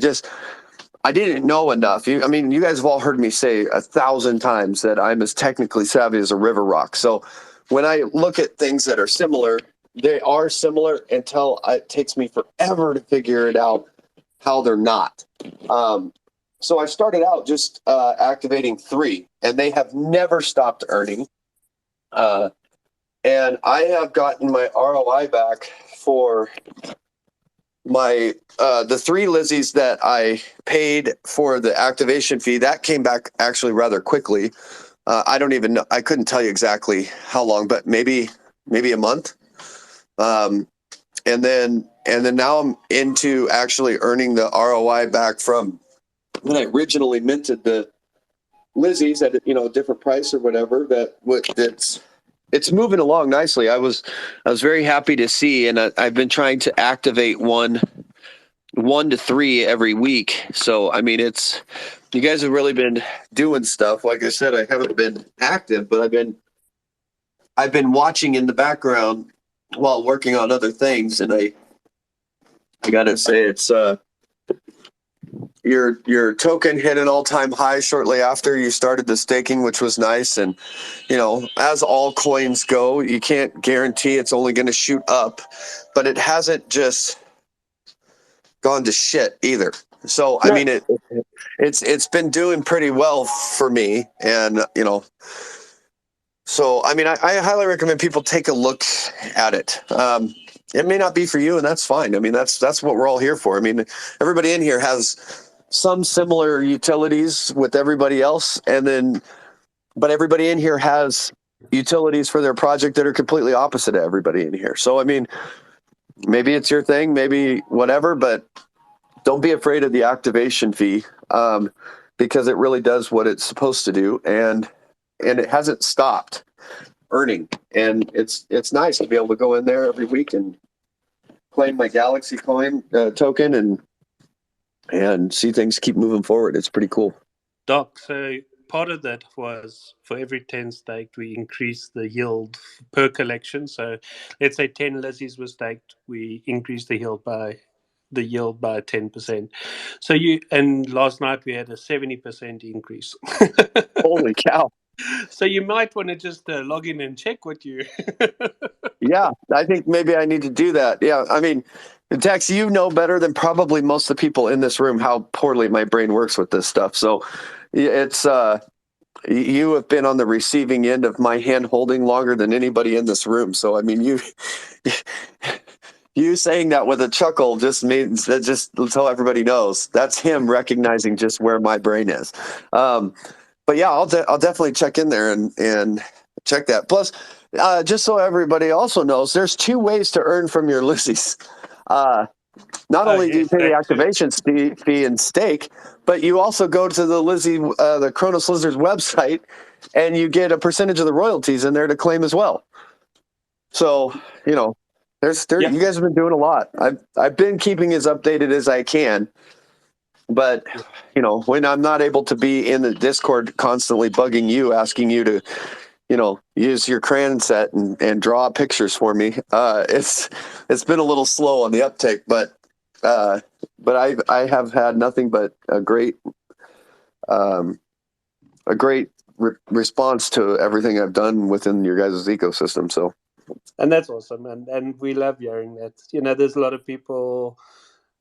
Speaker 2: didn't know enough. You guys have all heard me say 1,000 times that I'm as technically savvy as a river rock. So when I look at things that are similar, they are similar until it takes me forever to figure it out how they're not. So I started out just activating 3, and they have never stopped earning. And I have gotten my ROI back for my the 3 Lizzies that I paid for the activation fee. That came back actually rather quickly. I don't even know. I couldn't tell you exactly how long, but maybe a month. And then now I'm into actually earning the ROI back from when I originally minted the Lizzies at a different price or whatever. It's moving along nicely. I was very happy to see, and I've been trying to activate one to 3 every week. So I mean, you guys have really been doing stuff. Like I said, I haven't been active, but I've been watching in the background while working on other things, and I gotta say it's your token hit an all-time high shortly after you started the staking, which was nice. And as all coins go, you can't guarantee it's only going to shoot up, but it hasn't just gone to shit either. So I mean, it's been doing pretty well for me, and so I mean, I highly recommend people take a look at it. It may not be for you, and that's fine. I mean, that's what we're all here for. I mean, everybody in here has some similar utilities with everybody else, but everybody in here has utilities for their project that are completely opposite of everybody in here. So I mean, maybe it's your thing, maybe whatever, but don't be afraid of the activation fee, because it really does what it's supposed to do, and it hasn't stopped earning. And it's nice to be able to go in there every week and claim my Galaxy coin token and see things keep moving forward. It's pretty cool.
Speaker 8: Doc, so part of that was for every 10 staked, we increased the yield per collection. So let's say 10 Lizzies were staked, we increased the yield by 10%. So and last night we had a 70% increase.
Speaker 2: Holy cow.
Speaker 8: So you might want to just log in and check what you.
Speaker 2: Yeah, I think maybe I need to do that. Yeah, I mean, Tex, you know better than probably most of the people in this room how poorly my brain works with this stuff. So it's you have been on the receiving end of my hand holding longer than anybody in this room. So I mean, you saying that with a chuckle just means that, just so everybody knows, that's him recognizing just where my brain is. But yeah, I'll definitely check in there and check that. Plus, just so everybody also knows, there's 2 ways to earn from your Lizzies. Not only do you pay the activation fee and stake, but you also go to the Kronos Lizards website, and you get a percentage of the royalties in there to claim as well. So you guys have been doing a lot. I've been keeping as updated as I can, but when I'm not able to be in the Discord constantly bugging you, asking you to use your crayon set and draw pictures for me, it's been a little slow on the uptake, but I have had nothing but a great response to everything I've done within your guys' ecosystem. So.
Speaker 8: And that's awesome, and we love hearing that. There's a lot of people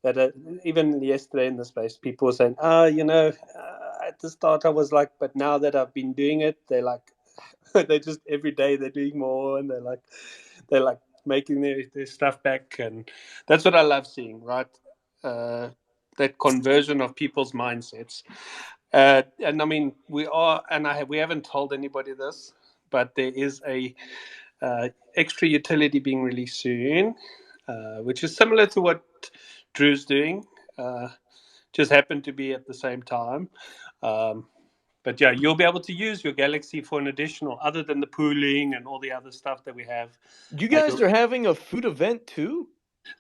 Speaker 8: that even yesterday in the space, people were saying, at the start I was like, but now that I've been doing it, they're like, they just every day they're doing more, and they're like making their stuff back, and that's what I love seeing, right? That conversion of people's mindsets. And I mean, we haven't told anybody this, but there is a extra utility being released soon, which is similar to what Drew's doing, just happened to be at the same time. But yeah, you'll be able to use your Galaxy for an additional, other than the pooling and all the other stuff that we have.
Speaker 1: You guys are having a food event too?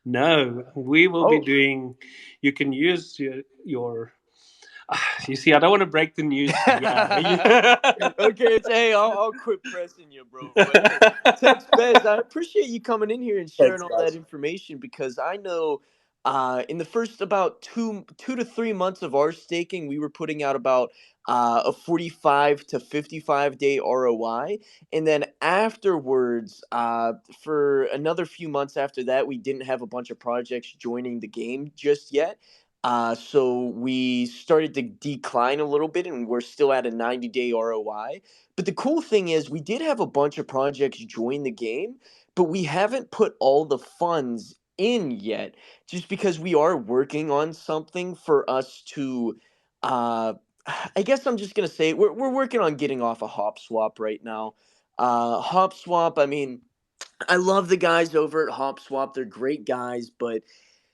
Speaker 8: No, we will be
Speaker 1: Oh,
Speaker 8: doing. You can use your you see, I don't want to break the news to you.
Speaker 1: okay, it's hey, I'll quit pressing you, bro. But hey, Tex Bez, I appreciate you coming in here and sharing
Speaker 8: Thanks,
Speaker 1: all that
Speaker 8: guys.
Speaker 1: information because I know in the first about two to 3 months of our staking, we were putting out about a 45 to 55 day ROI. And then afterwards, for another few months after that, we didn't have a bunch of projects joining the game just yet. So we started to decline a little bit, and we're still at a 90-day ROI. But the cool thing is, we did have a bunch of projects join the game, but we haven't put all the funds in yet, just because we are working on something for us to. Uh, I guess I'm just gonna say we're working on getting off a Hop Swap right now. Hop Swap, I mean, I love the guys over at Hop Swap. They're great guys, but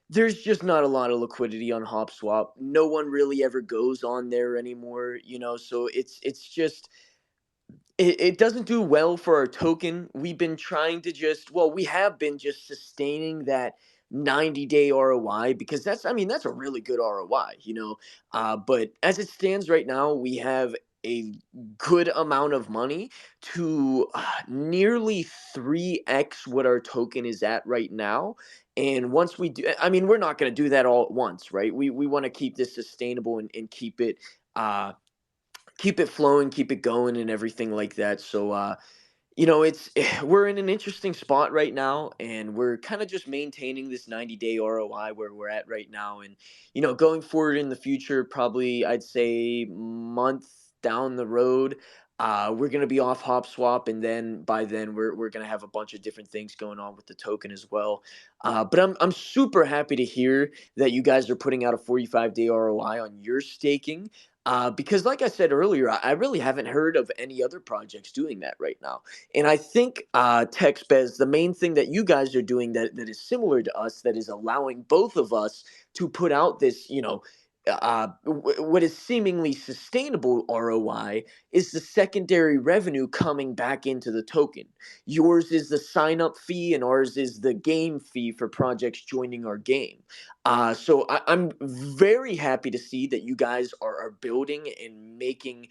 Speaker 1: there's just not a lot of liquidity on HopSwap. No one really ever goes on there anymore, so it's just it doesn't do well for our token. We've been trying to we have been just sustaining that 90-day ROI because that's a really good ROI. But as it stands right now, we have a good amount of money to nearly 3x what our token is at right now. And once we do, I mean, we're not going to do that all at once, right? We want to keep this sustainable and uh, keep it flowing, keep it going, and everything like that. So, it's we're in an interesting spot right now, and we're kind of just maintaining this 90-day ROI where we're at right now, and going forward in the future, probably I'd say month down the road. We're gonna be off Hop Swap, and then by then we're gonna have a bunch of different things going on with the token as well. But I'm super happy to hear that you guys are putting out a 45-day ROI on your staking. Because, like I said earlier, I really haven't heard of any other projects doing that right now. And I think, TechSpez, the main thing that you guys are doing that is similar to us, that is allowing both of us to put out this, what is seemingly sustainable ROI is the secondary revenue coming back into the token. Yours is the sign up fee, and ours is the game fee for projects joining our game. So I'm very happy to see that you guys are building and making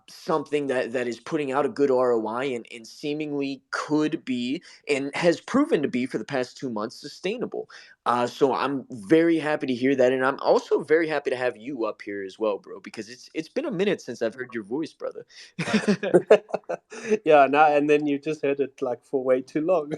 Speaker 1: something that is putting out a good ROI and seemingly could be and has proven to be for the past 2 months sustainable. So I'm very happy to hear that, and I'm also very happy to have you up here as well, bro, because it's been a minute since I've heard your voice, brother.
Speaker 8: Yeah, no, and then you just heard it like for way too long.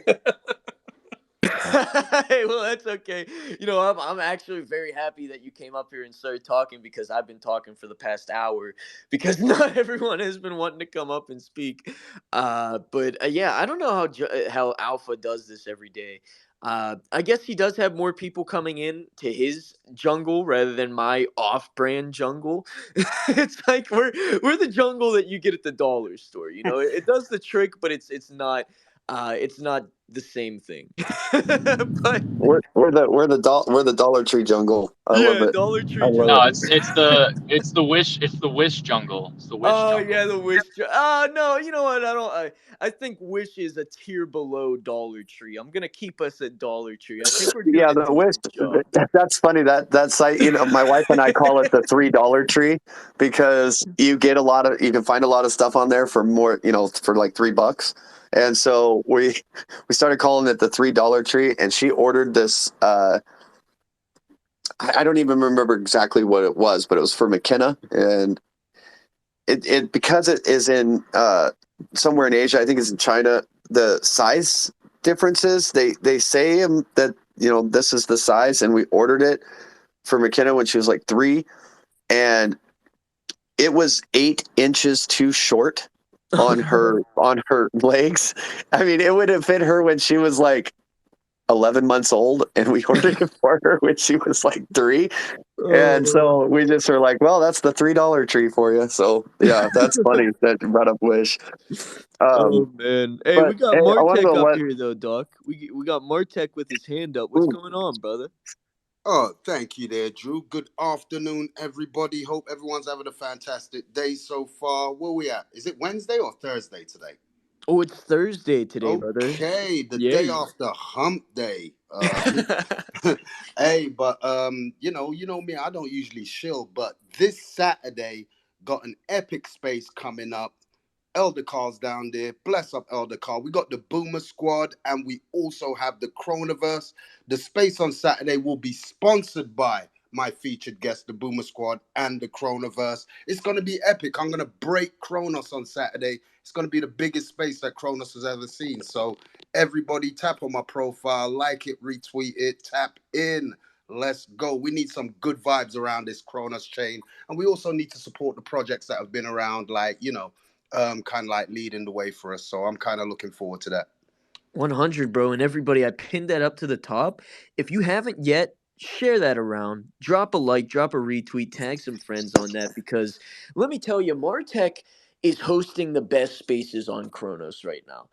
Speaker 1: Hey, well, that's okay. I'm actually very happy that you came up here and started talking because I've been talking for the past hour because not everyone has been wanting to come up and speak. But yeah, I don't know how Alpha does this every day. I guess he does have more people coming in to his jungle rather than my off-brand jungle. It's like we're the jungle that you get at the dollar store. It does the trick, but it's not the same thing. But
Speaker 2: We're the Dollar Tree jungle. I love
Speaker 1: yeah,
Speaker 2: it.
Speaker 1: Dollar
Speaker 2: I
Speaker 1: Tree
Speaker 2: love it.
Speaker 6: No,
Speaker 1: jungle.
Speaker 6: it's the wish jungle. It's the wish
Speaker 1: Oh
Speaker 6: jungle.
Speaker 1: yeah, the Wish. Oh no, you know what? I don't. I think Wish is a tier below Dollar Tree. I'm gonna keep us at Dollar Tree. I think we're doing
Speaker 2: Yeah,
Speaker 1: a
Speaker 2: the wish.
Speaker 1: decent job.
Speaker 2: That's funny. That site. My wife and I call it the $3 tree because you can find a lot of stuff on there for more. For like $3. And so we started calling it the $3 tree. And she ordered this. I don't even remember exactly what it was, but it was for McKenna, and it because it is in somewhere in Asia. I think it's in China. The size differences. They say that this is the size, and we ordered it for McKenna when she was like 3, and it was 8 inches too short
Speaker 1: Oh
Speaker 2: on her
Speaker 1: no.
Speaker 2: on her legs. I mean, it would have fit her when she was like 11 months old, and we ordered it for her when she was like 3. And
Speaker 1: Oh.
Speaker 2: so we just were like, well, that's the $3 tree for you. So yeah, that's funny that you brought up Wish.
Speaker 1: Oh
Speaker 2: Um,
Speaker 1: man. Hey,
Speaker 2: but
Speaker 1: we got
Speaker 2: hey, I want to
Speaker 1: Martek
Speaker 2: know
Speaker 1: up
Speaker 2: what.
Speaker 1: here though, Doc. We got Martek with his hand up. What's
Speaker 2: Ooh,
Speaker 1: going on, brother?
Speaker 9: Oh, thank you there, Drew. Good afternoon, everybody. Hope everyone's having a fantastic day so far. Where we at? Is it Wednesday or Thursday today?
Speaker 1: Oh, it's Thursday today, brother.
Speaker 9: Okay, the day
Speaker 1: Yay.
Speaker 9: after Hump Day. Hey, but you know me, I don't usually chill, but this Saturday got an epic space coming up. Elder Carl's down there. Bless up, Elder Carl. We got the Boomer Squad, and we also have the Chronoverse. The space on Saturday will be sponsored by my featured guest, the Boomer Squad, and the Chronoverse. It's going to be epic. I'm going to break Kronos on Saturday. It's going to be the biggest space that Kronos has ever seen. So everybody tap on my profile, like it, retweet it, tap in. Let's go. We need some good vibes around this Kronos chain. And we also need to support the projects that have been around, like, kind of like leading the way for us. So I'm kind of looking forward to that.
Speaker 1: 100, bro. And everybody, I pinned that up to the top. If you haven't yet, share that around. Drop a like, drop a retweet, tag some friends on that because let me tell you, Martech is hosting the best spaces on Kronos right now.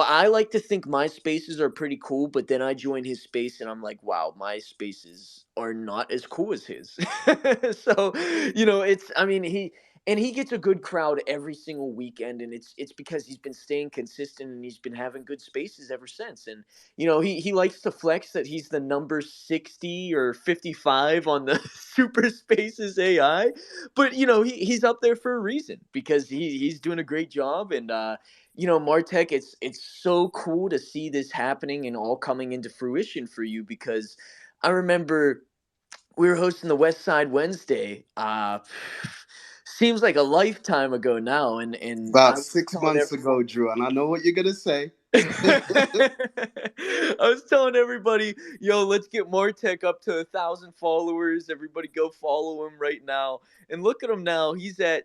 Speaker 1: I like to think my spaces are pretty cool, but then I join his space and I'm like, wow, my spaces are not as cool as his. So, I mean, he gets a good crowd every single weekend, and it's because he's been staying consistent and he's been having good spaces ever since. And he likes to flex that he's the number 60 or 55 on the Super Spaces AI, but he's up there for a reason because he's doing a great job. And Martech, it's so cool to see this happening and all coming into fruition for you because I remember we were hosting the West Side Wednesday. Seems like a lifetime ago now, and
Speaker 9: About
Speaker 1: I was
Speaker 9: 6
Speaker 1: telling
Speaker 9: months ago,
Speaker 1: everyone.
Speaker 9: Drew, and I know what you're gonna say.
Speaker 1: I was telling everybody, yo, let's get Martech up to 1,000 followers. Everybody go follow him right now. And look at him now. He's at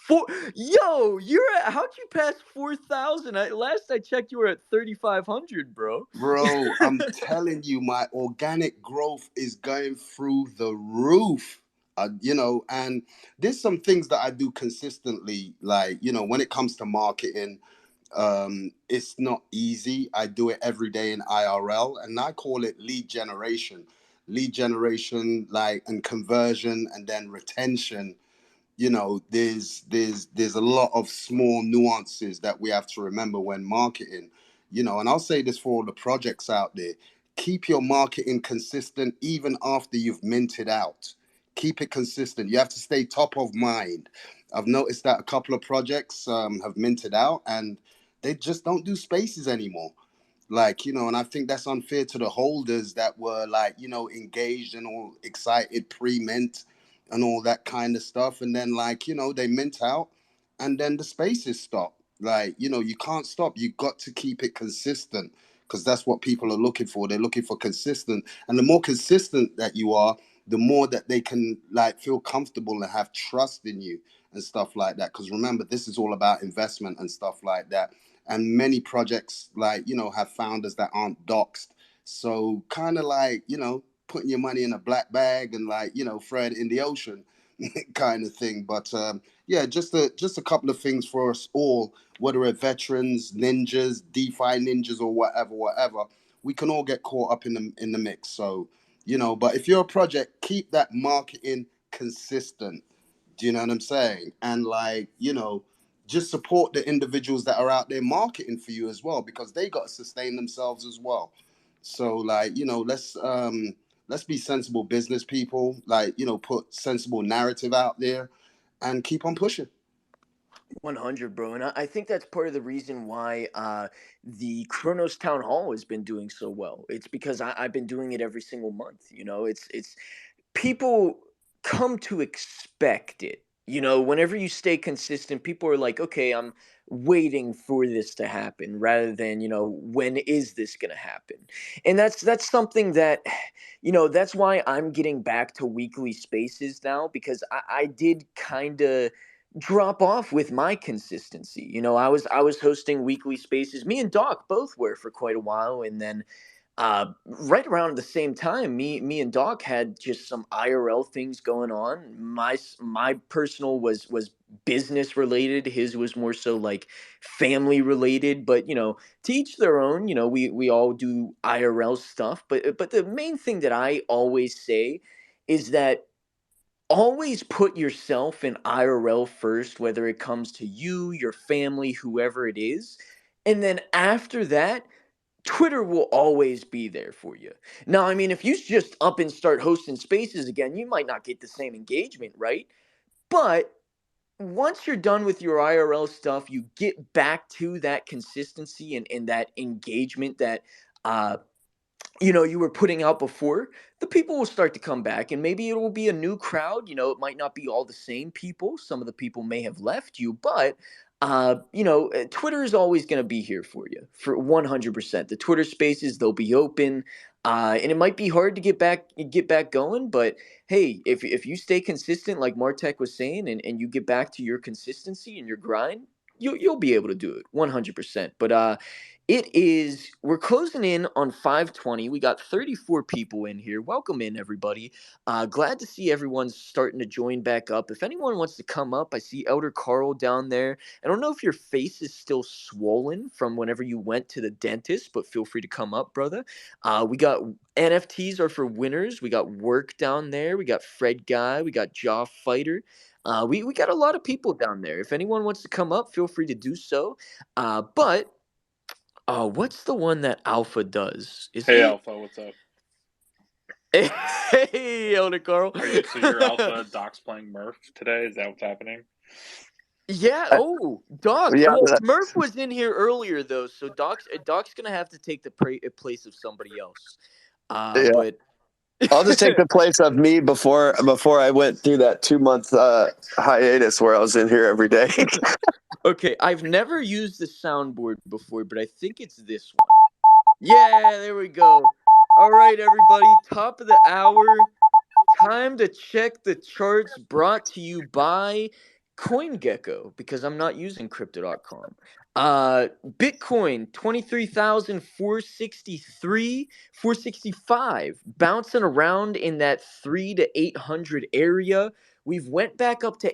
Speaker 1: four. Yo, how'd you pass 4,000? Last I checked, you were at 3,500, bro.
Speaker 9: Bro, I'm telling you, my organic growth is going through the roof. And there's some things that I do consistently, like, when it comes to marketing, it's not easy. I do it every day in IRL, and I call it lead generation, like, and conversion, and then retention. There's a lot of small nuances that we have to remember when marketing. And I'll say this for all the projects out there: keep your marketing consistent even after you've minted out. Keep it consistent. You have to stay top of mind. I've noticed that a couple of projects have minted out and they just don't do spaces anymore. Like, and I think that's unfair to the holders that were, like, engaged and all excited pre-mint and all that kind of stuff. And then, like, they mint out and then the spaces stop. Like, you can't stop. You got to keep it consistent because that's what people are looking for. They're looking for consistent. And the more consistent that you are, the more that they can, like, feel comfortable and have trust in you and stuff like that. Because remember, this is all about investment and stuff like that. And many projects, like, have founders that aren't doxed. So kind of like, putting your money in a black bag and, like, throw it in the ocean kind of thing. But yeah, just a couple of things for us all, whether we're veterans, ninjas, DeFi ninjas, or whatever. We can all get caught up in the mix. So, but if you're a project, keep that marketing consistent. Do you know what I'm saying? And, like, just support the individuals that are out there marketing for you as well, because they got to sustain themselves as well. So, like, let's be sensible business people, like, put sensible narrative out there and keep on pushing.
Speaker 1: 100, bro. And I think that's part of the reason why the Kronos Town Hall has been doing so well. It's because I've been doing it every single month. It's people come to expect it. Whenever you stay consistent, people are like, okay, I'm waiting for this to happen rather than, when is this going to happen? And that's something that, that's why I'm getting back to weekly spaces now because I did kind of drop off with my consistency. I was hosting weekly spaces. Me and Doc both were for quite a while, and then right around the same time, me and Doc had just some IRL things going on. My personal was business related. His was more so like family related. But to each their own. We all do IRL stuff. But the main thing that I always say is that always put yourself in IRL first, whether it comes to you, your family, whoever it is. And then after that, Twitter will always be there for you. Now, I mean, if you just up and start hosting spaces again, you might not get the same engagement, right? But once you're done with your IRL stuff, you get back to that consistency and that engagement that uh, you were putting out before. The people will start to come back, and maybe it will be a new crowd. It might not be all the same people. Some of the people may have left you, but Twitter is always going to be here for you for 100%. The Twitter spaces, they'll be open. And it might be hard to get back going, but hey, if you stay consistent, like Martek was saying, and you get back to your consistency and your grind, you'll be able to do it 100%. But we're closing in on 5:20. We got 34 people in here. Welcome in, everybody. Glad to see everyone's starting to join back up. If anyone wants to come up, I see Elder Carl down there. I don't know if your face is still swollen from whenever you went to the dentist, but feel free to come up, brother. We got NFTs are for winners. We got Work down there. We got Fred Guy. We got Jaw Fighter. We got a lot of people down there. If anyone wants to come up, feel free to do so. But what's the one that Alpha does? Is
Speaker 10: Hey,
Speaker 1: it?
Speaker 10: Alpha, what's up?
Speaker 1: Hey, Elder Carl.
Speaker 10: So you're Alpha, Doc's playing Murph today? Is that what's happening?
Speaker 1: Yeah. Oh, Doc.
Speaker 2: Yeah,
Speaker 1: Well, Murph was in here earlier though, so Doc's gonna have to take the place of somebody else.
Speaker 2: yeah.
Speaker 1: But
Speaker 2: I'll just take the place of me before I went through that 2-month hiatus where I was in here every day.
Speaker 1: okay, I've never used the soundboard before, but I think it's this one. Yeah, there we go. All right, everybody, top of the hour. Time to check the charts, brought to you by CoinGecko, because I'm not using crypto.com. Bitcoin 23,463, 465, bouncing around in that 3 to 800 area. We've went back up to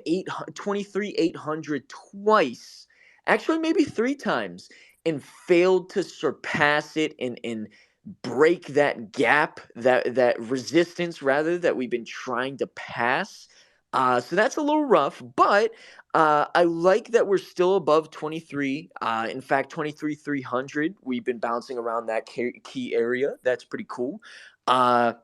Speaker 1: 23,800 twice. Actually, maybe 3 times, and failed to surpass it and break that gap, that resistance rather, that we've been trying to pass. So that's a little rough, but I like that we're still above 23. In fact, 23,300. We've been bouncing around that key area. That's pretty cool. Ethereum.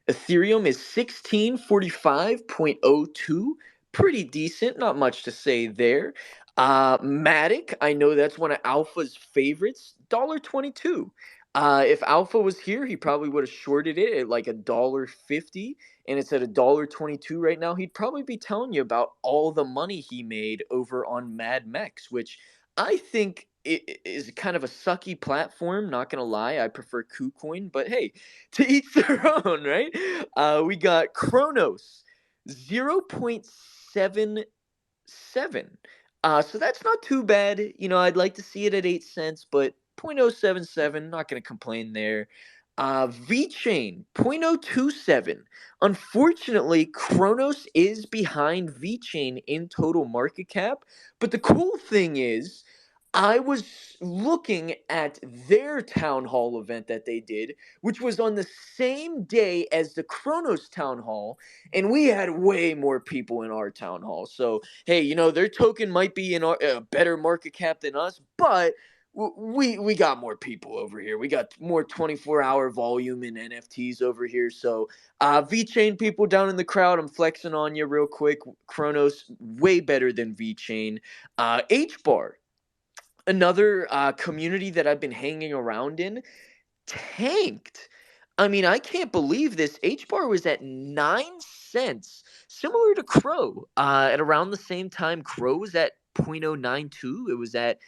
Speaker 1: Ethereum is 1645.02. Pretty decent. Not much to say there. Matic, I know that's one of Alpha's favorites. $1.22. If Alpha was here, he probably would have shorted it at like $1.50, and it's at $1.22 right now. He'd probably be telling you about all the money he made over on Mad Mex, which I think it is kind of a sucky platform. Not gonna lie, I prefer KuCoin, but hey, to each their own, right? We got Kronos, 0.77. So that's not too bad. I'd like to see it at 8 cents, but 0.077, not going to complain there. VeChain, 0.027. Unfortunately, Kronos is behind VeChain in total market cap. But the cool thing is, I was looking at their town hall event that they did, which was on the same day as the Kronos town hall, and we had way more people in our town hall. So, hey, their token might be in a better market cap than us, but we got more people over here. We got more 24-hour volume in NFTs over here. So, VeChain people down in the crowd, I'm flexing on you real quick. Kronos, way better than VeChain. HBAR, another community that I've been hanging around in, tanked. I mean, I can't believe this. HBAR was at 9 cents, similar to Crow. At around the same time, Crow was at 0.092. It was at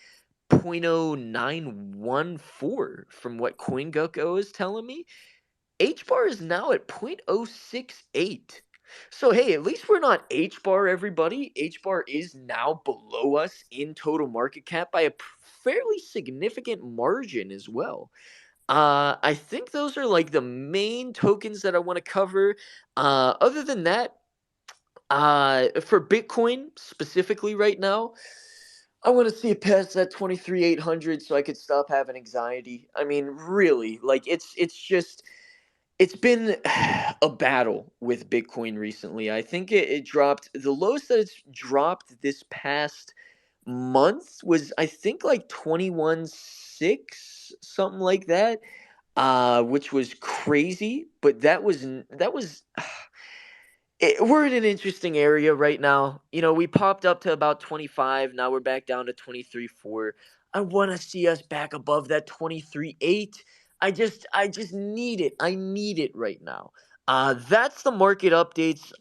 Speaker 1: 0.0914 from what CoinGecko is telling me. HBAR is now at 0.068. So hey, at least we're not HBAR, everybody. HBAR is now below us in total market cap by a fairly significant margin as well. I think those are like the main tokens that I want to cover. Other than that, for Bitcoin specifically right now, I want to see it past that 23,800 so I could stop having anxiety. I mean, really, like it's been a battle with Bitcoin recently. I think it dropped the lowest that it's dropped this past month was, I think, like 21.6, something like that, which was crazy. But that was we're in an interesting area right now. We popped up to about 25. Now we're back down to 23.4. I want to see us back above that 23.8. I just need it. I need it right now. That's the market updates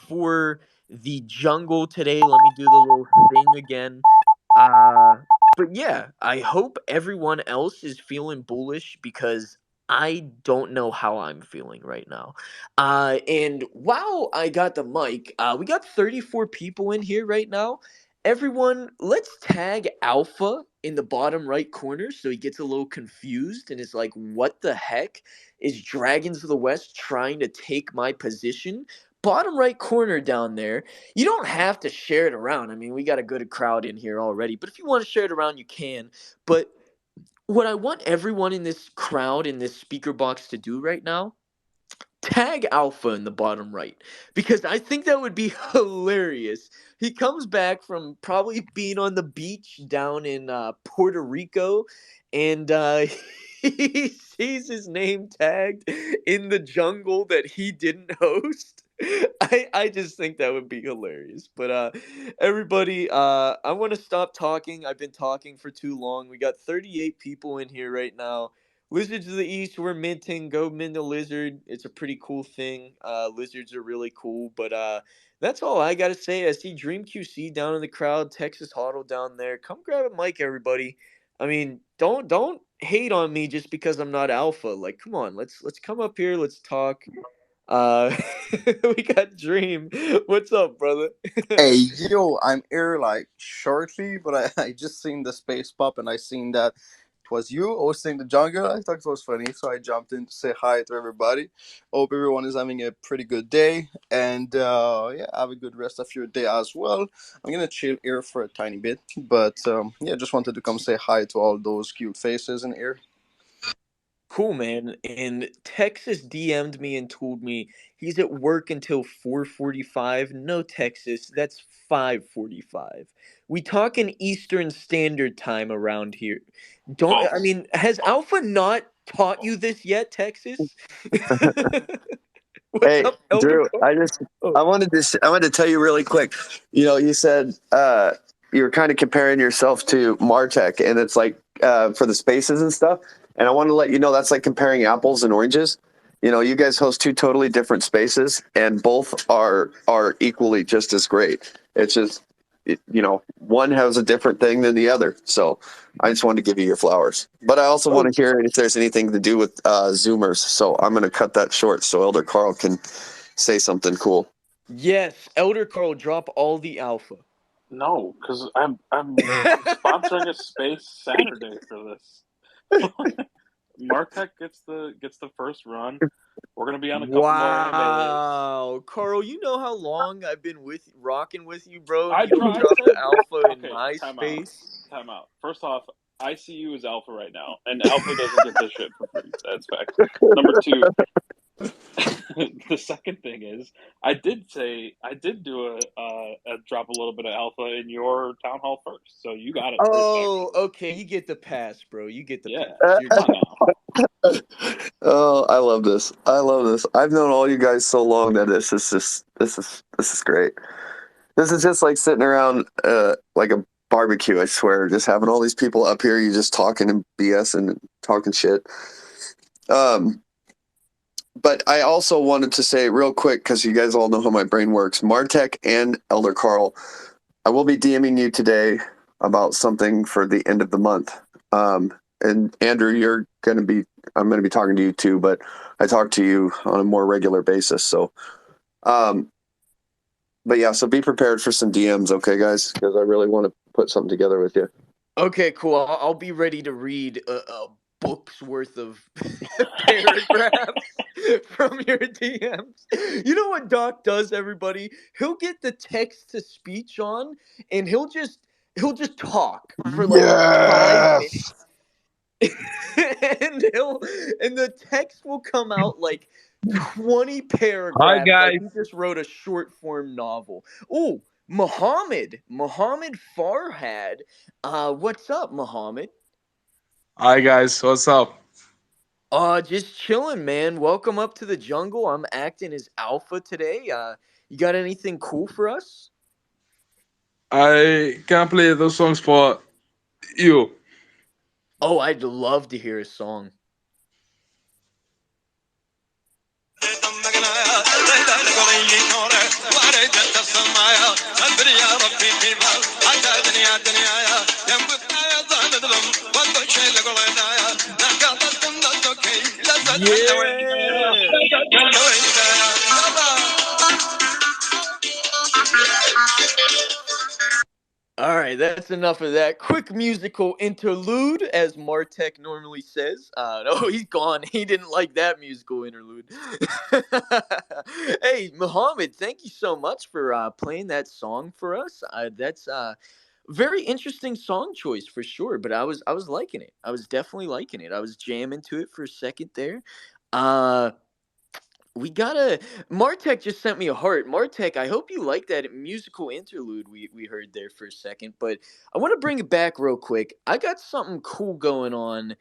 Speaker 1: for the jungle today. Let me do the little thing again. Uh, but yeah, I hope everyone else is feeling bullish because I don't know how I'm feeling right now. And while I got the mic, we got 34 people in here right now. Everyone, let's tag Alpha in the bottom right corner so he gets a little confused and is like, what the heck is Dragons of the West trying to take my position? Bottom right corner down there. You don't have to share it around. I mean, we got a good crowd in here already, but if you want to share it around, you can. But what I want everyone in this crowd, in this speaker box to do right now, tag Alpha in the bottom right because I think that would be hilarious. He comes back from probably being on the beach down in Puerto Rico, and he sees his name tagged in the jungle that he didn't host. I just think that would be hilarious. But everybody, I want to stop talking. I've been talking for too long. We got 38 people in here right now. Lizards of the East, we're minting. Go mint a lizard. It's a pretty cool thing. Lizards are really cool. But that's all I gotta say. I see Dream QC down in the crowd. Texas Huddle down there. Come grab a mic, everybody. I mean, don't hate on me just because I'm not alpha. Like, come on, let's come up here. Let's talk. Uh, we got Dream. What's up, brother?
Speaker 11: Hey, yo, I'm here like shortly, but I just seen the space pop and I seen that it was you hosting the jungle. I thought it was funny, so I jumped in to say hi to everybody. Hope everyone is having a pretty good day, and yeah, have a good rest of your day as well. I'm gonna chill here for a tiny bit, but yeah, just wanted to come say hi to all those cute faces in here.
Speaker 1: Cool, man. And Texas DM'd me and told me he's at work until 4:45. No, Texas, that's 5:45. We talking Eastern Standard Time around here. Don't I
Speaker 10: False.
Speaker 1: mean, has Alpha not taught you this yet, Texas? What's
Speaker 2: Hey,
Speaker 1: up, Elder
Speaker 2: Drew,
Speaker 1: Cole? Oh.
Speaker 2: I wanted to tell you really quick. You said you were kind of comparing yourself to Martech, and it's like for the spaces and stuff. And I want to let you know that's like comparing apples and oranges. You guys host two totally different spaces, and both are equally just as great. It's just one has a different thing than the other. So I just wanted to give you your flowers. But I also want
Speaker 1: Oh,
Speaker 2: to hear if there's anything to do with Zoomers. So I'm going to cut that short so Elder Carl can say something cool.
Speaker 1: yes, Elder Carl, drop all the alpha.
Speaker 10: No, because I'm sponsoring a space Saturday for this. Martech gets the first run. We're gonna be on a couple more AMAs.
Speaker 1: Wow, Carl, you know how long I've been rocking with you, bro, and
Speaker 10: I
Speaker 1: you
Speaker 10: draw.
Speaker 1: don't
Speaker 10: I
Speaker 1: drop the
Speaker 10: said
Speaker 1: alpha in
Speaker 10: okay.
Speaker 1: my
Speaker 10: Time out.
Speaker 1: space.
Speaker 10: Time out. First off, ICU is alpha right now, and alpha doesn't get this shit for free. That's fact. Number two, the second thing is, I did do a drop a little bit of alpha in your town hall first, so you got it first
Speaker 1: Oh,
Speaker 10: actually.
Speaker 1: okay, you get the pass, bro. You get the
Speaker 10: Yeah,
Speaker 1: pass. You're
Speaker 10: come on
Speaker 1: good.
Speaker 10: now.
Speaker 2: Oh, I love this. I love this. I've known all you guys so long that this is great. This is just like sitting around like a barbecue, I swear, just having all these people up here, you just talking and BS and talking shit. Um, but I also wanted to say real quick, because you guys all know how my brain works, Martech and Elder Carl, I will be DMing you today about something for the end of the month. And Andrew, I'm gonna be talking to you too, but I talk to you on a more regular basis. So, um, but yeah, so be prepared for some DMs, okay, guys? Because I really want to put something together with you.
Speaker 1: Okay, cool. I'll be ready to read a book's worth of paragraphs from your DMs. You know what Doc does, everybody? He'll get the text to speech on, and he'll just talk for like 5 minutes.
Speaker 9: Yes.
Speaker 1: and he'll and the text will come out like 20
Speaker 5: Hi
Speaker 1: paragraphs, like
Speaker 5: guys.
Speaker 1: he just wrote a short form novel. Oh, Muhammad Farhad. What's up, Muhammad?
Speaker 12: Hi guys, what's up?
Speaker 1: Just chilling, man. Welcome up to the jungle. I'm acting as Alpha today. You got anything cool for us?
Speaker 12: I can play those songs for you.
Speaker 1: Oh, I'd love to hear a song. Yeah. All right, that's enough of that quick musical interlude, as Martek normally says. No, he's gone. He didn't like that musical interlude. Hey, Muhammad, thank you so much for playing that song for us. That's very interesting song choice for sure. But I was liking it. I was definitely liking it. I was jamming to it for a second there. Uh, we gotta. Martek just sent me a heart. Martek, I hope you like that musical interlude we heard there for a second. But I want to bring it back real quick. I got something cool going on.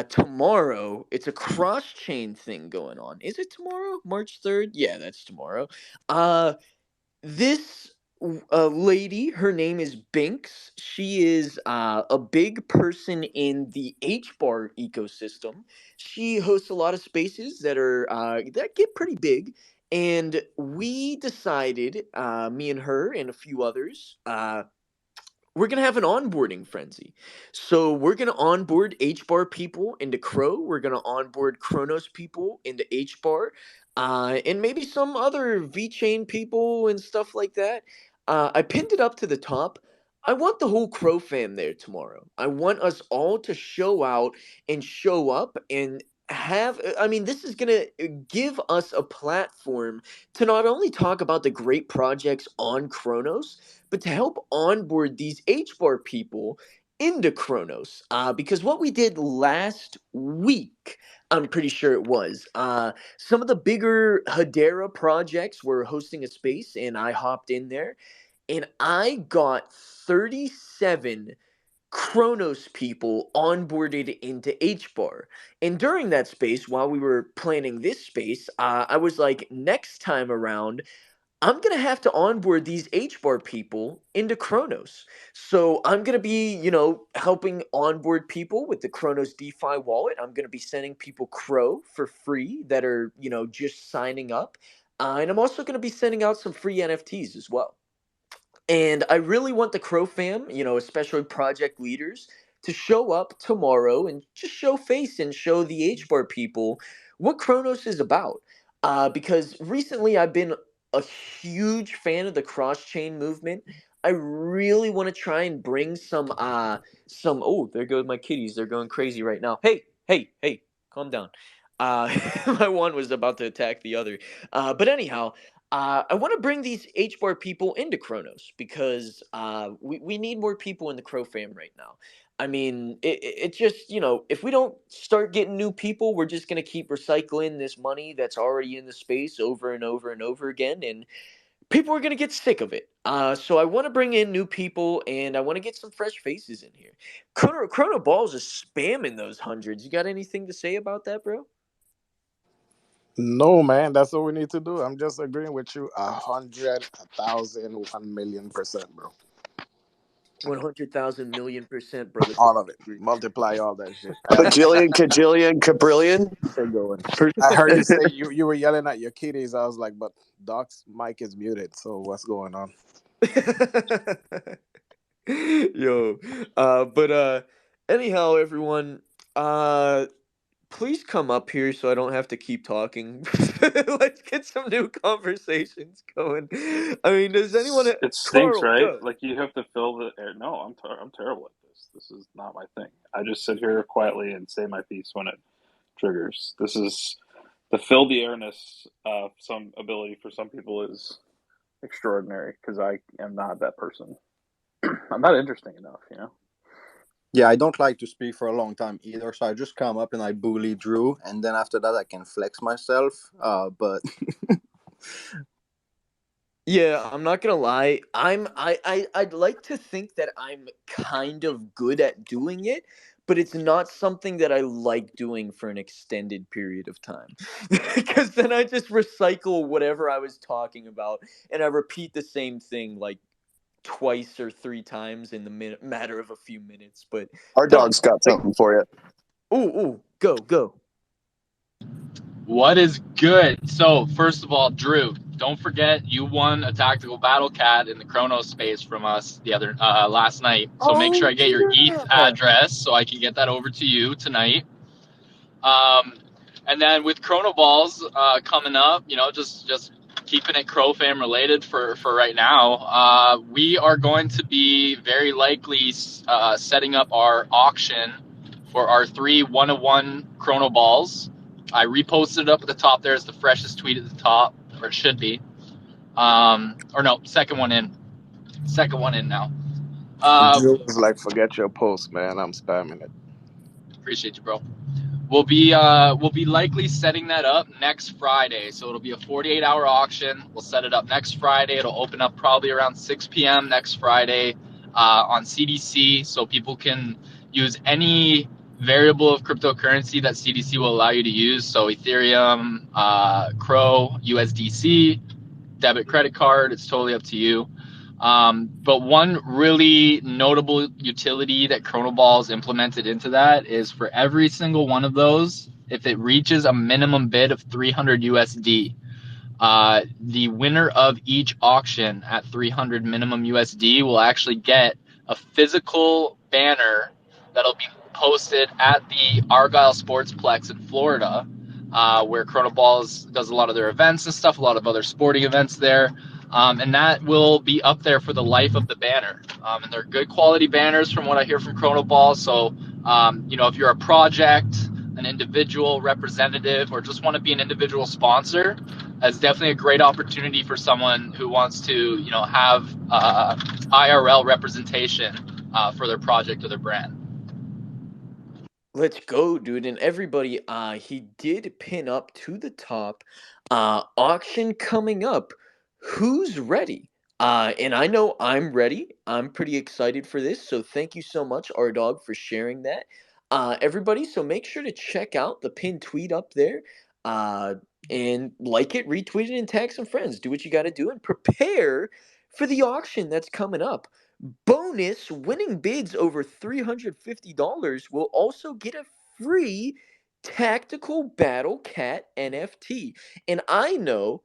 Speaker 1: Tomorrow. It's a cross chain thing going on. Is it tomorrow, March 3rd? Yeah, that's tomorrow. Uh, this lady, her name is Binks. She is a big person in the H bar ecosystem. She hosts a lot of spaces that get pretty big, and we decided, me and her and a few others, we're gonna have an onboarding frenzy. So we're gonna onboard H bar people into Crow. We're gonna onboard Chronos people into H bar, and maybe some other V chain people and stuff like that. I pinned it up to the top. I want the whole Crow fam there tomorrow. I want us all to show out and show up and have. I mean, this is gonna give us a platform to not only talk about the great projects on Chronos, but to help onboard these HBAR people into Chronos. Because what we did last week, I'm pretty sure it was, some of the bigger Hedera projects were hosting a space, and I hopped in there, and I got 37 Chronos people onboarded into HBAR. And during that space, while we were planning this space, I was like, next time around, I'm gonna have to onboard these HBAR people into Chronos. So I'm gonna be, helping onboard people with the Chronos DeFi wallet. I'm gonna be sending people Crow for free that are, just signing up. And I'm also gonna be sending out some free NFTs as well. And I really want the Crow fam, especially project leaders, to show up tomorrow and just show face and show the HBAR people what Chronos is about. Because recently I've been a huge fan of the cross chain movement. I really want to try and bring some oh, there goes my kitties. They're going crazy right now. Hey, hey, hey, calm down. My one was about to attack the other. But anyhow, I want to bring these HBAR people into Chronos because we need more people in the Crow fam right now. I mean, it just, if we don't start getting new people, we're just going to keep recycling this money that's already in the space over and over and over again. And people are going to get sick of it. So I want to bring in new people and I want to get some fresh faces in here. Chrono Balls is spamming those hundreds. You got anything to say about that, bro?
Speaker 3: No, man, that's what we need to do. I'm just agreeing with you 100, 1,000, 1,000,000%, bro.
Speaker 1: 100,000,000,000%, brother.
Speaker 3: All of it. Multiply all that shit.
Speaker 2: Bajillion, cajillion, quadrillion.
Speaker 3: Get going.
Speaker 1: For
Speaker 3: I heard you say you were yelling at your kitties. I was like, but Doc's mic is muted, so what's going on?
Speaker 1: Yo, anyhow, everyone, please come up here so I don't have to keep talking. Let's get some new conversations going. I mean, does anyone?
Speaker 10: It stinks,
Speaker 1: Carl,
Speaker 10: right?
Speaker 1: go.
Speaker 10: Like you have to fill the air. No, I'm terrible at this. This is not my thing. I just sit here quietly and say my piece when it triggers. This is the fill the airness. Some ability for some people is extraordinary because I am not that person. I'm not interesting enough, you know.
Speaker 11: Yeah, I don't like to speak for a long time either, so I just come up and I bully Drew, and then after that I can flex myself. But
Speaker 1: Yeah, I'm not gonna lie. I'd like to think that I'm kind of good at doing it, but it's not something that I like doing for an extended period of time. Because then I just recycle whatever I was talking about and I repeat the same thing like twice or three times in the matter of a few minutes. But
Speaker 2: Our
Speaker 1: dog,
Speaker 2: dog's got
Speaker 1: like,
Speaker 2: something for you.
Speaker 1: ooh, go.
Speaker 6: What is good? So, first of all, Drew, don't forget you won a tactical battle cat in the Chronos space from us the other last night. So make sure
Speaker 1: Oh
Speaker 6: I get your ETH
Speaker 1: yeah.
Speaker 6: address so I can get that over to you tonight. Um, and then with Chrono Balls coming up, just keeping it crofam related for right now. We are going to be very likely setting up our auction for our 3 101 Chrono Balls. I reposted it up at the top. There's the freshest tweet at the top, or it should be. Or no, second one in. Second one in now.
Speaker 3: Drew was like, "Forget your post, man. I'm spamming it."
Speaker 6: Appreciate you, bro. We'll be likely setting that up next Friday. So it'll be a 48-hour auction. We'll set it up next Friday. It'll open up probably around 6 p.m. next Friday on CDC, so people can use any variable of cryptocurrency that CDC will allow you to use. So Ethereum, Crow, USDC, debit, credit card. It's totally up to you. But one really notable utility that Chronoball's implemented into that is for every single one of those, if it reaches a minimum bid of 300 USD, the winner of each auction at 300 minimum USD will actually get a physical banner that'll be posted at the Argyle Sportsplex in Florida, where Chronoballs does a lot of their events and stuff, a lot of other sporting events there. And that will be up there for the life of the banner. And they're good quality banners from what I hear from Chronoballs. So, if you're a project, an individual representative, or just want to be an individual sponsor, that's definitely a great opportunity for someone who wants to, have IRL representation for their project or their brand.
Speaker 1: Let's go, dude. And everybody, he did pin up to the top. Auction coming up. Who's ready? And I know I'm ready. I'm pretty excited for this. So thank you so much, our dog, for sharing that. Everybody, so make sure to check out the pinned tweet up there. Uh, and like it, retweet it, and tag some friends. Do what you got to do and prepare for the auction that's coming up. Bonus winning bids over $350 will also get a free Tactical Battle Cat NFT. And I know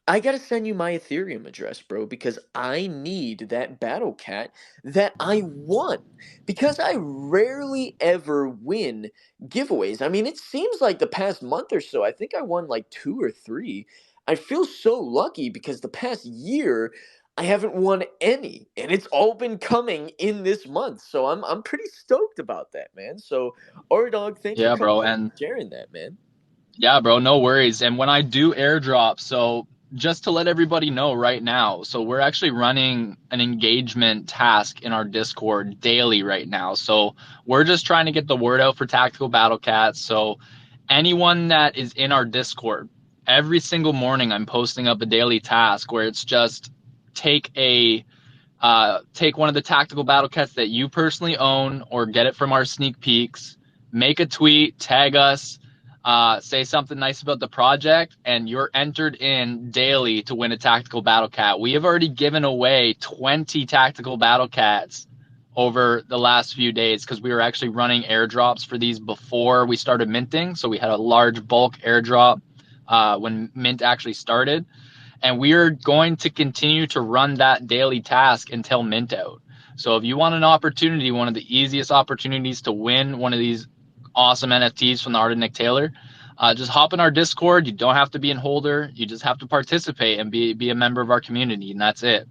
Speaker 1: I gotta send you my Ethereum address, bro, because I need that battle cat that I won. Because I rarely ever win giveaways. I mean, it seems like the past month or so, I think I won like two or three. I feel so lucky because the past year I haven't won any, and it's all been coming in this month. So I'm pretty stoked about that, man. So, our dog, thanks for
Speaker 6: Yeah,
Speaker 1: coming
Speaker 6: bro.
Speaker 1: on and
Speaker 6: And
Speaker 1: sharing that, man.
Speaker 6: yeah, bro, no worries. And when I do airdrop, so just to let everybody know right now, so we're actually running an engagement task in our Discord daily right now. So we're just trying to get the word out for Tactical Battle Cats. So anyone that is in our Discord, every single morning I'm posting up a daily task where it's just take take one of the tactical battle cats that you personally own or get it from our sneak peeks, make a tweet, tag us, say something nice about the project, and you're entered in daily to win a tactical battle cat. We have already given away 20 tactical battle cats over the last few days because we were actually running airdrops for these before we started minting. So we had a large bulk airdrop when mint actually started. And we are going to continue to run that daily task until mint out. So if you want an opportunity, one of the easiest opportunities to win one of these awesome NFTs from the Art of Nick Taylor, just hop in our Discord. You don't have to be an holder. You just have to participate and be a member of our community, and that's it.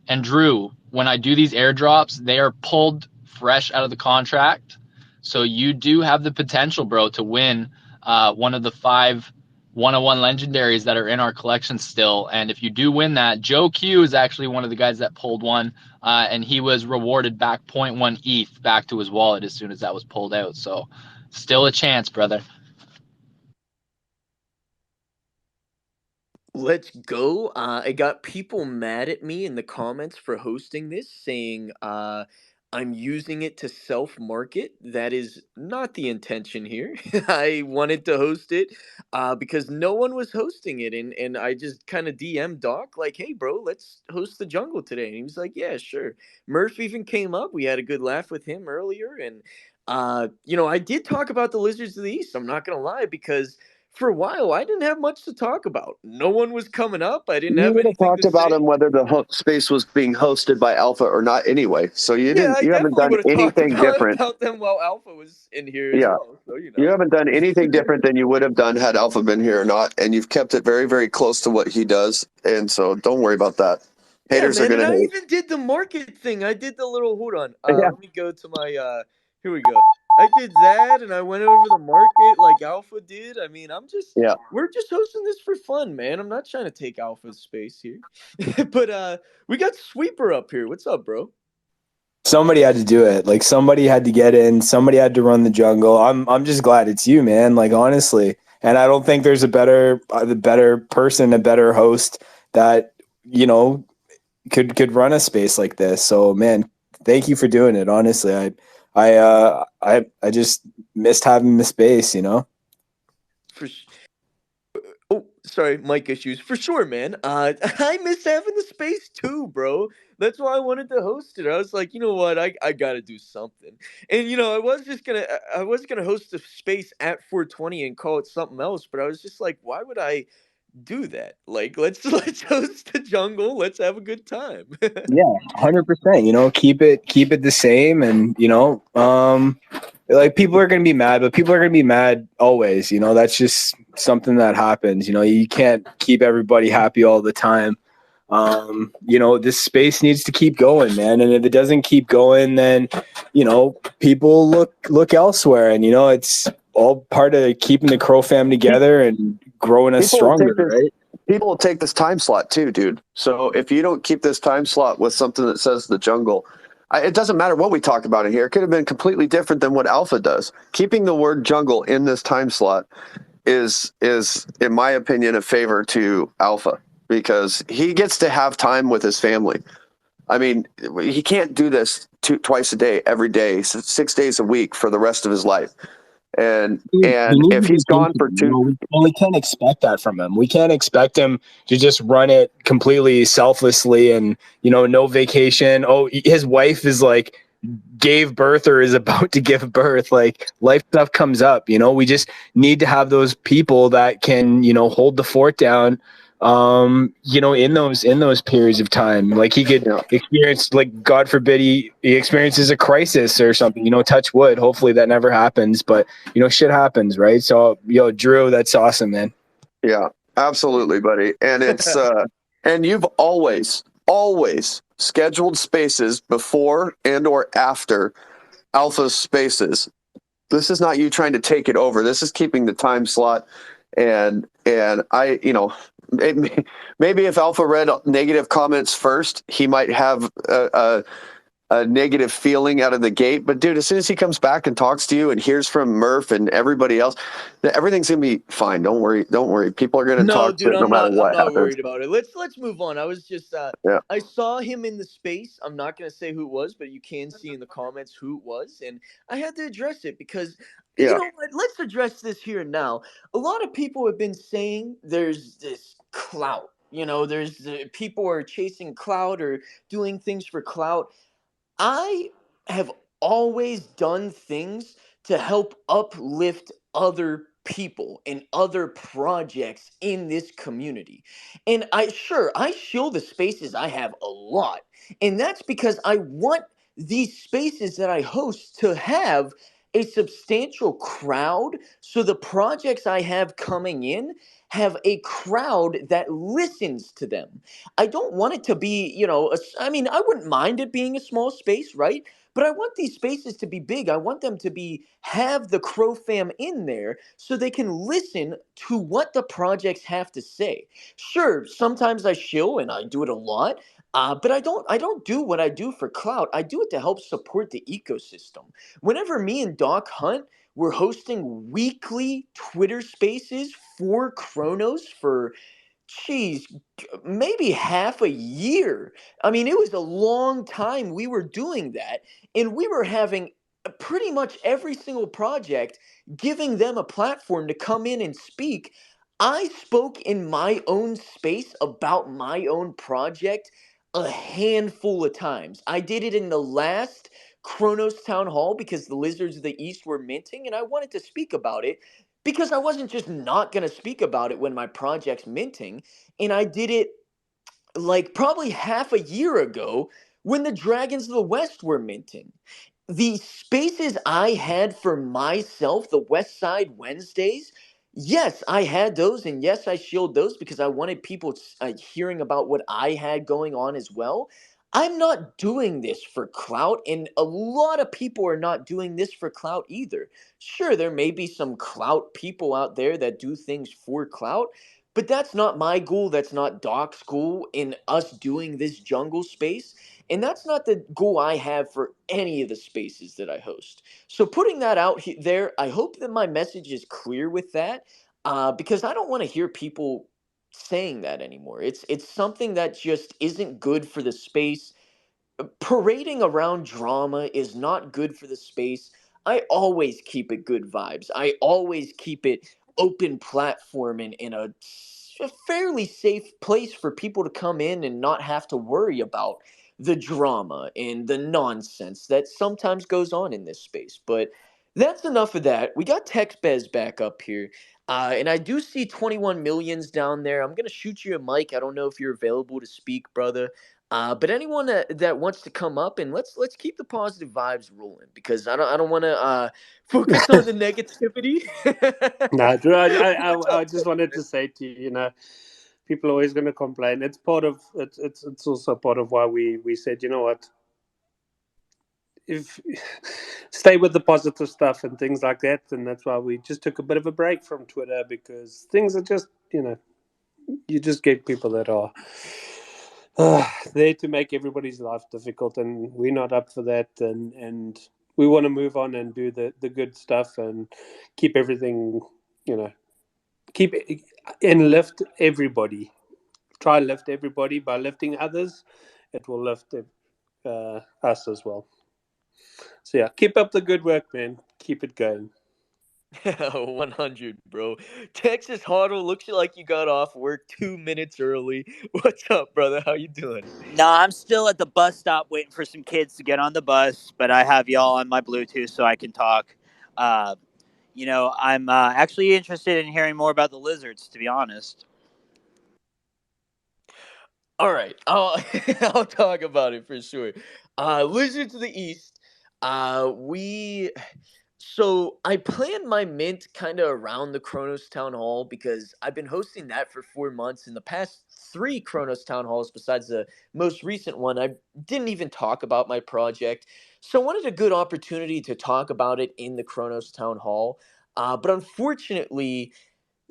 Speaker 6: And Drew, when I do these airdrops, they are pulled fresh out of the contract. So you do have the potential, bro, to win one of the 5 101 legendaries that are in our collection still. And if you do win that, Joe Q is actually one of the guys that pulled one, and he was rewarded back 0.1 ETH back to his wallet as soon as that was pulled out. So still a chance, brother.
Speaker 1: let's go. I got people mad at me in the comments for hosting this, saying I'm using it to self market. That is not the intention here. I wanted to host it because no one was hosting it. And I just kind of DM'd Doc, like, hey, bro, let's host the jungle today. And he was like, yeah, sure. Murph even came up. We had a good laugh with him earlier. And, I did talk about the Lizards of the East. I'm not going to lie, because for a while I didn't have much to talk about. No one was coming up. I didn't
Speaker 2: You
Speaker 1: have
Speaker 2: would have
Speaker 1: anything
Speaker 2: talked
Speaker 1: to
Speaker 2: about
Speaker 1: say.
Speaker 2: him whether the space was being hosted by Alpha or not anyway. So
Speaker 1: Yeah, I
Speaker 2: you haven't
Speaker 1: definitely
Speaker 2: done
Speaker 1: would have talked
Speaker 2: anything
Speaker 1: about
Speaker 2: different.
Speaker 1: about them while Alpha was in here as
Speaker 2: Yeah.
Speaker 1: well. So
Speaker 2: You haven't done anything different than you would have done had Alpha been here or not, and you've kept it very, very close to what he does, and so don't worry about that.
Speaker 1: Yeah,
Speaker 2: Haters are
Speaker 1: man,
Speaker 2: gonna
Speaker 1: and I
Speaker 2: hate.
Speaker 1: even did the market thing. I did the little hold on.
Speaker 2: Yeah,
Speaker 1: Let me go to my here we go. I did that and I went over the market like Alpha did. I mean,
Speaker 2: yeah.
Speaker 1: we're just hosting this for fun, man. I'm not trying to take Alpha's space here. But we got Sweeper up here. What's up, bro?
Speaker 13: Somebody had to do it. Like somebody had to get in. Somebody had to run the jungle. I'm just glad it's you, man. Like honestly, and I don't think there's the better person, a better host that you know could run a space like this. So man, thank you for doing it. Honestly, I just missed having the space. You know.
Speaker 1: For Oh, sorry, mic issues. For sure, man. I miss having the space too, bro. That's why I wanted to host it. I was like, you know what? I gotta do something. And I was gonna host the space at 420 and call it something else, but I was just like, why would I do that? Like, let's host the jungle. Let's have a good time.
Speaker 13: Yeah, 100%. You know, keep it the same, and like people are gonna be mad, but people are gonna be mad always. You know, that's just something that happens. You know, you can't keep everybody happy all the time. This space needs to keep going, man. And if it doesn't keep going, then people look elsewhere. And it's all part of keeping the Crow fam together and growing us
Speaker 2: People will take
Speaker 13: stronger,
Speaker 2: this.
Speaker 13: right?
Speaker 2: People will take this time slot too, dude. So if you don't keep this time slot with something that says the jungle, it doesn't matter what we talk about in here. It could have been completely different than what Alpha does. Keeping the word jungle in this time slot is in my opinion a favor to Alpha because he gets to have time with his family. I mean, he can't do this twice a day, every day, 6 days a week for the rest of his life. And
Speaker 13: He
Speaker 2: and
Speaker 13: needs
Speaker 2: if
Speaker 13: a
Speaker 2: he's gone for
Speaker 13: vacation.
Speaker 2: two,
Speaker 13: We can't expect that from him. We can't expect him to just run it completely selflessly and no vacation. Oh, his wife is like gave birth or is about to give birth. Like life stuff comes up. We just need to have those people that can hold the fort down. In those periods of time, like he could
Speaker 2: yeah,
Speaker 13: experience, like God forbid he experiences a crisis or something. Touch wood. Hopefully that never happens, but shit happens, right? So, Drew, that's awesome, man.
Speaker 2: yeah, absolutely, buddy. And it's and you've always scheduled spaces before and or after Alpha's spaces. This is not you trying to take it over. This is keeping the time slot. And I, maybe if Alpha read negative comments first, he might have a negative feeling out of the gate. But dude, as soon as he comes back and talks to you and hears from Murph and everybody else, everything's gonna be fine. Don't worry. Don't worry. People are gonna
Speaker 1: No,
Speaker 2: talk
Speaker 1: dude,
Speaker 2: no matter
Speaker 1: I'm
Speaker 2: what
Speaker 1: not
Speaker 2: happens.
Speaker 1: worried about it. Let's move on. I was just
Speaker 2: Yeah.
Speaker 1: I saw him in the space. I'm not gonna say who it was, but you can see in the comments who it was, and I had to address it because you
Speaker 2: Yeah.
Speaker 1: know what? Let's address this here and now. A lot of people have been saying there's this clout. There's people are chasing clout or doing things for clout. I have always done things to help uplift other people and other projects in this community. And I shill the spaces I have a lot. And that's because I want these spaces that I host to have a substantial crowd so the projects I have coming in have a crowd that listens to them. I don't want it to be, I mean, I wouldn't mind it being a small space, right? But I want these spaces to be big. I want them to have the Crow fam in there so they can listen to what the projects have to say. Sure, sometimes I shill and I do it a lot, but I don't do what I do for clout. I do it to help support the ecosystem. Whenever me and Doc Hunt were hosting weekly Twitter spaces for Chronos for geez, maybe half a year. I mean, it was a long time we were doing that, and we were having pretty much every single project giving them a platform to come in and speak. I spoke in my own space about my own project a handful of times. I did it in the last Kronos Town Hall because the Lizards of the East were minting, and I wanted to speak about it because I wasn't just not going to speak about it when my project's minting. And I did it like probably half a year ago when the Dragons of the West were minting. The spaces I had for myself, the West Side Wednesdays, yes, I had those, and yes, I shield those because I wanted people hearing about what I had going on as well. I'm not doing this for clout, and a lot of people are not doing this for clout either. Sure, there may be some clout people out there that do things for clout, but that's not my goal. That's not Doc's goal in us doing this jungle space. And that's not the goal I have for any of the spaces that I host. So putting that out there, I hope that my message is clear with that, because I don't want to hear people saying that anymore. It's something that just isn't good for the space. Parading around drama is not good for the space. I always keep it good vibes. I always keep it open platform and in a fairly safe place for people to come in and not have to worry about the drama and the nonsense that sometimes goes on in this space. But that's enough of that. We got TextBez back up here. And I do see 21 millions down there. I'm gonna shoot you a mic. I don't know if you're available to speak, brother. But anyone that wants to come up and let's keep the positive vibes rolling because I don't want to focus on the negativity.
Speaker 8: No, Drew,
Speaker 1: What's up,
Speaker 8: I just wanted
Speaker 1: Texas?
Speaker 8: to say to you, you know, people are always going to complain. It's part of it's also part of why we said, you know what, if stay with the positive stuff and things like that, and that's why we just took a bit of a break from Twitter because things are just, you know, you just get people that are there to make everybody's life difficult, and we're not up for that. And we want to move on and do the good stuff and keep everything, you know, keep and lift everybody. Try lift everybody by lifting others. It will lift us as well. So yeah, keep up the good work, man. Keep it going.
Speaker 1: 100, bro. Texas Huddle looks like you got off work 2 minutes early. What's up, brother? How you doing?
Speaker 14: No, I'm still at the bus stop waiting for some kids to get on the bus, but I have y'all on my Bluetooth so I can talk. Uh, I'm actually interested in hearing more about the lizards, to be honest.
Speaker 1: All right, I'll I'll talk about it for sure. Lizard to the east. We So I planned my mint kind of around the Kronos Town Hall because I've been hosting that for 4 months. In the past three Kronos Town Halls, besides the most recent one, I didn't even talk about my project. So I wanted a good opportunity to talk about it in the Kronos Town Hall. But unfortunately,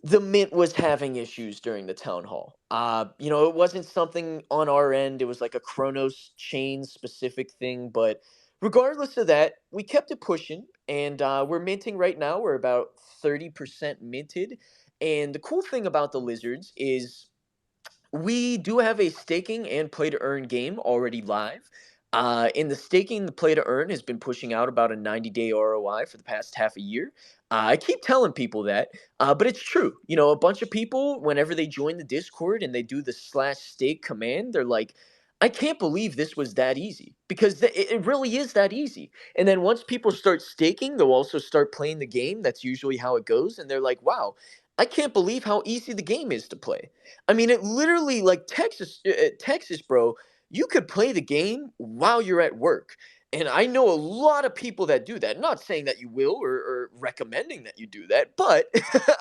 Speaker 1: the mint was having issues during the town hall. It wasn't something on our end. It was like a Kronos chain specific thing. But regardless of that, we kept it pushing, and we're minting right now. We're about 30% minted. And the cool thing about the lizards is we do have a staking and play to earn game already live. In the staking, the play to earn has been pushing out about a 90-day ROI for the past half a year. I keep telling people that, but it's true. A bunch of people, whenever they join the Discord and they do the /stake command, they're like, I can't believe this was that easy because it really is that easy. And then once people start staking, they'll also start playing the game. That's usually how it goes. And they're like, wow, I can't believe how easy the game is to play. I mean, it literally like Texas, bro. You could play the game while you're at work, and I know a lot of people that do that. Not saying that you will or recommending that you do that, but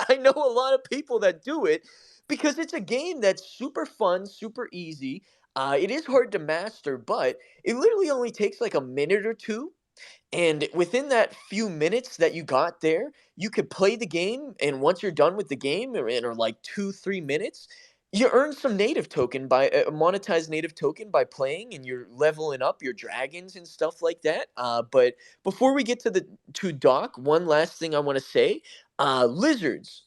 Speaker 1: I know a lot of people that do it because it's a game that's super fun, super easy. It is hard to master, but it literally only takes like a minute or two, and within that few minutes that you got there, you could play the game. And once you're done with the game, or like 2, 3 minutes, you earn some native token by a monetized native token by playing, and you're leveling up your dragons and stuff like that. But before we get to Doc, one last thing I want to say: lizards,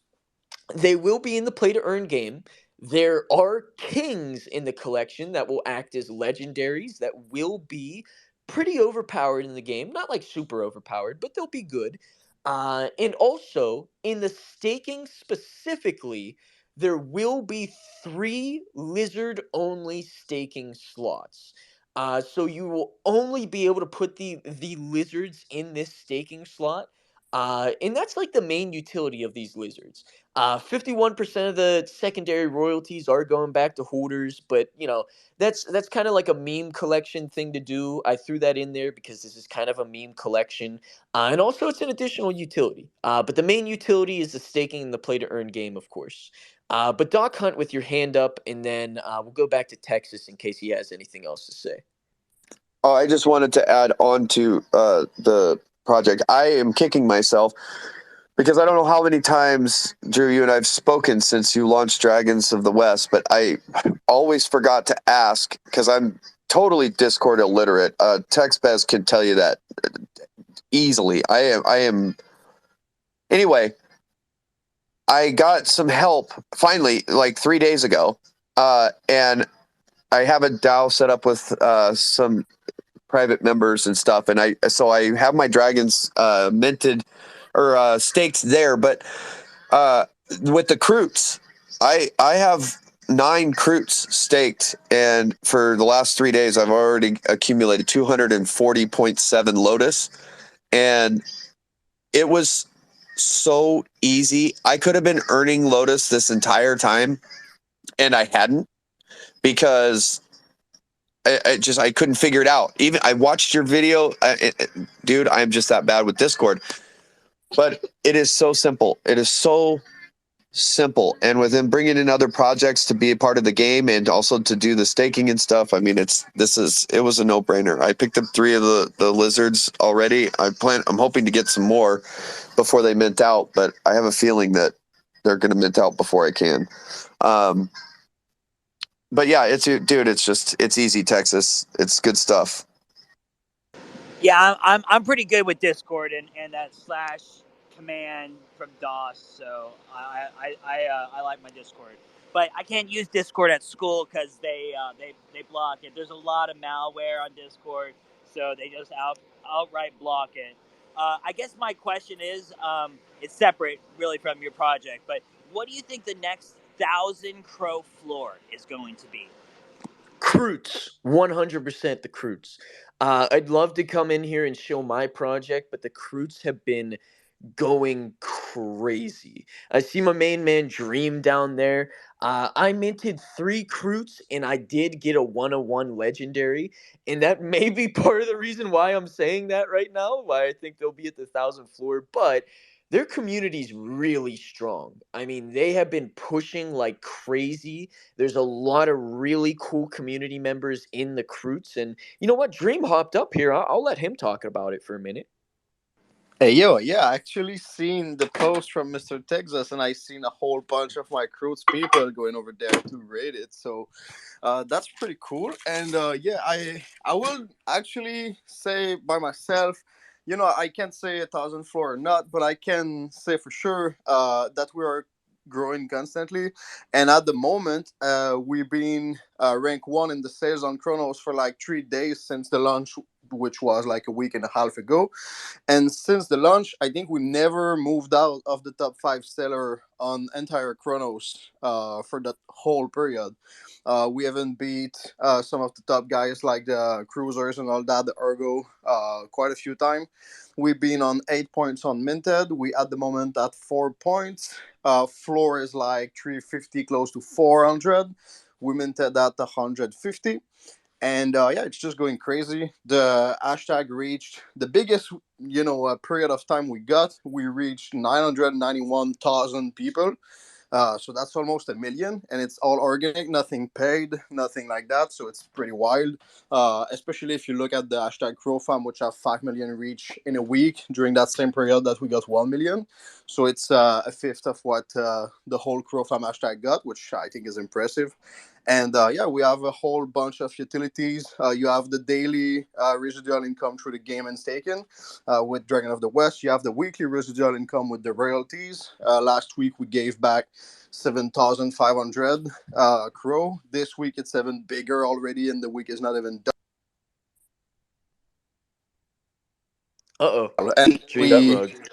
Speaker 1: they will be in the play to earn game. There are kings in the collection that will act as legendaries that will be pretty overpowered in the game. Not like super overpowered, but they'll be good. And also, in the staking specifically, there will be three lizard only staking slots. So you will only be able to put the lizards in this staking slot. And that's like the main utility of these lizards. 51% of the secondary royalties are going back to hoarders, but that's kind of like a meme collection thing to do. I threw that in there because this is kind of a meme collection, and also it's an additional utility. But the main utility is the staking and the play to earn game, of course. But Doc Hunt with your hand up, and then we'll go back to Texas in case he has anything else to say.
Speaker 2: Oh, I just wanted to add on to the project. I am kicking myself because I don't know how many times, Drew, you and I have spoken since you launched Dragons of the West, but I always forgot to ask because I'm totally Discord illiterate. TextBez can tell you that easily. I am. Anyway, I got some help finally, like 3 days ago, and I have a DAO set up with some private members and stuff, and I have my dragons minted or staked there, but with the Croots, I have 9 Croots staked, and for the last 3 days, I've already accumulated 240.7 Lotus, and it was so easy. I could have been earning Lotus this entire time, and I hadn't because I couldn't figure it out. Even I watched your video, dude. I'm just that bad with Discord, but it is so simple. It is so simple, and with him bringing in other projects to be a part of the game and also to do the staking and stuff, I mean, it was a no brainer. I picked up 3 of the lizards already. I'm hoping to get some more before they mint out, but I have a feeling that they're going to mint out before I can. But yeah, it's easy, Texas. It's good stuff.
Speaker 14: Yeah, I'm pretty good with Discord and that slash command from DOS, so I like my Discord. But I can't use Discord at school because they block it. There's a lot of malware on Discord, so they just outright block it. I guess my question is, it's separate really from your project, but what do you think the next 1,000 crow floor is going to be?
Speaker 1: Croots, 100% the Croots. I'd love to come in here and show my project, but the Croots have been going crazy. I see my main man Dream down there. I minted 3 Croots and I did get a 101 legendary, and that may be part of the reason why I'm saying that right now, why I think they'll be at the 1,000 floor, but their community's really strong. I mean, they have been pushing like crazy. There's a lot of really cool community members in the Croots, and you know what? Dream hopped up here. I'll let him talk about it for a minute.
Speaker 11: Hey yo, yeah, I actually seen the post from Mr. Texas, and I seen a whole bunch of my Croods people going over there to rate it. So that's pretty cool. And yeah, I will actually say by myself, I can't say 1,000 floor or not, but I can say for sure that we are growing constantly. And at the moment, we've been rank 1 in the sales on Chronos for like 3 days since the launch, which was like a week and a half ago. And since the launch, I think we never moved out of the top 5 seller on entire Chronos for that whole period. We haven't beat some of the top guys like the Cruisers and all that, the Ergo, quite a few times. We've been on 8 points on Minted. We at the moment at 4 points. Floor is like 350, close to 400. We minted at 150. And yeah, it's just going crazy. The hashtag reached the biggest period of time we got. We reached 991,000 people. So that's almost a million, and it's all organic, nothing paid, nothing like that. So it's pretty wild, especially if you look at the hashtag crofam, which have 5 million reach in a week during that same period that we got 1 million. So it's a fifth of what the whole crofam hashtag got, which I think is impressive. And yeah, we have a whole bunch of utilities. You have the daily residual income through the game and staking with Dragon of the West. You have the weekly residual income with the royalties. Last week we gave back 7,500 crow. This week it's even bigger already, and the week is not even
Speaker 1: Uh-oh.
Speaker 11: done. And
Speaker 1: Tree got mugged.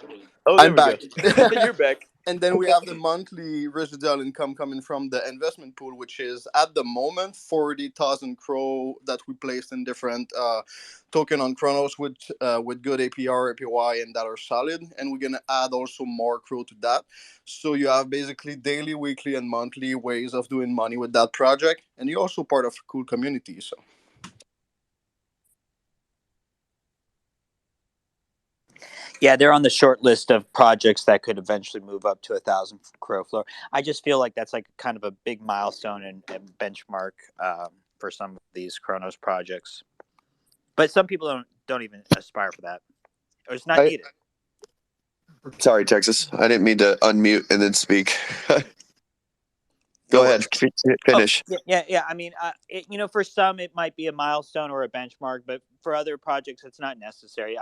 Speaker 1: Oh, there
Speaker 11: I'm
Speaker 1: we go.
Speaker 11: back.
Speaker 1: You're back.
Speaker 11: And then we have the monthly residual income coming from the investment pool, which is at the moment 40,000 crow that we placed in different token on Chronos with good APR, APY, and that are solid. And we're gonna add also more crow to that. So you have basically daily, weekly, and monthly ways of doing money with that project, and you're also part of a cool community. So
Speaker 14: Yeah, they're on the short list of projects that could eventually move up to 1,000 crow floor. I just feel like that's like kind of a big milestone and benchmark for some of these Chronos projects. But some people don't even aspire for that, or it's not needed.
Speaker 2: Sorry, Texas. I didn't mean to unmute and then speak. Go ahead. Finish.
Speaker 14: Oh, yeah. I mean, for some it might be a milestone or a benchmark, but for other projects it's not necessary.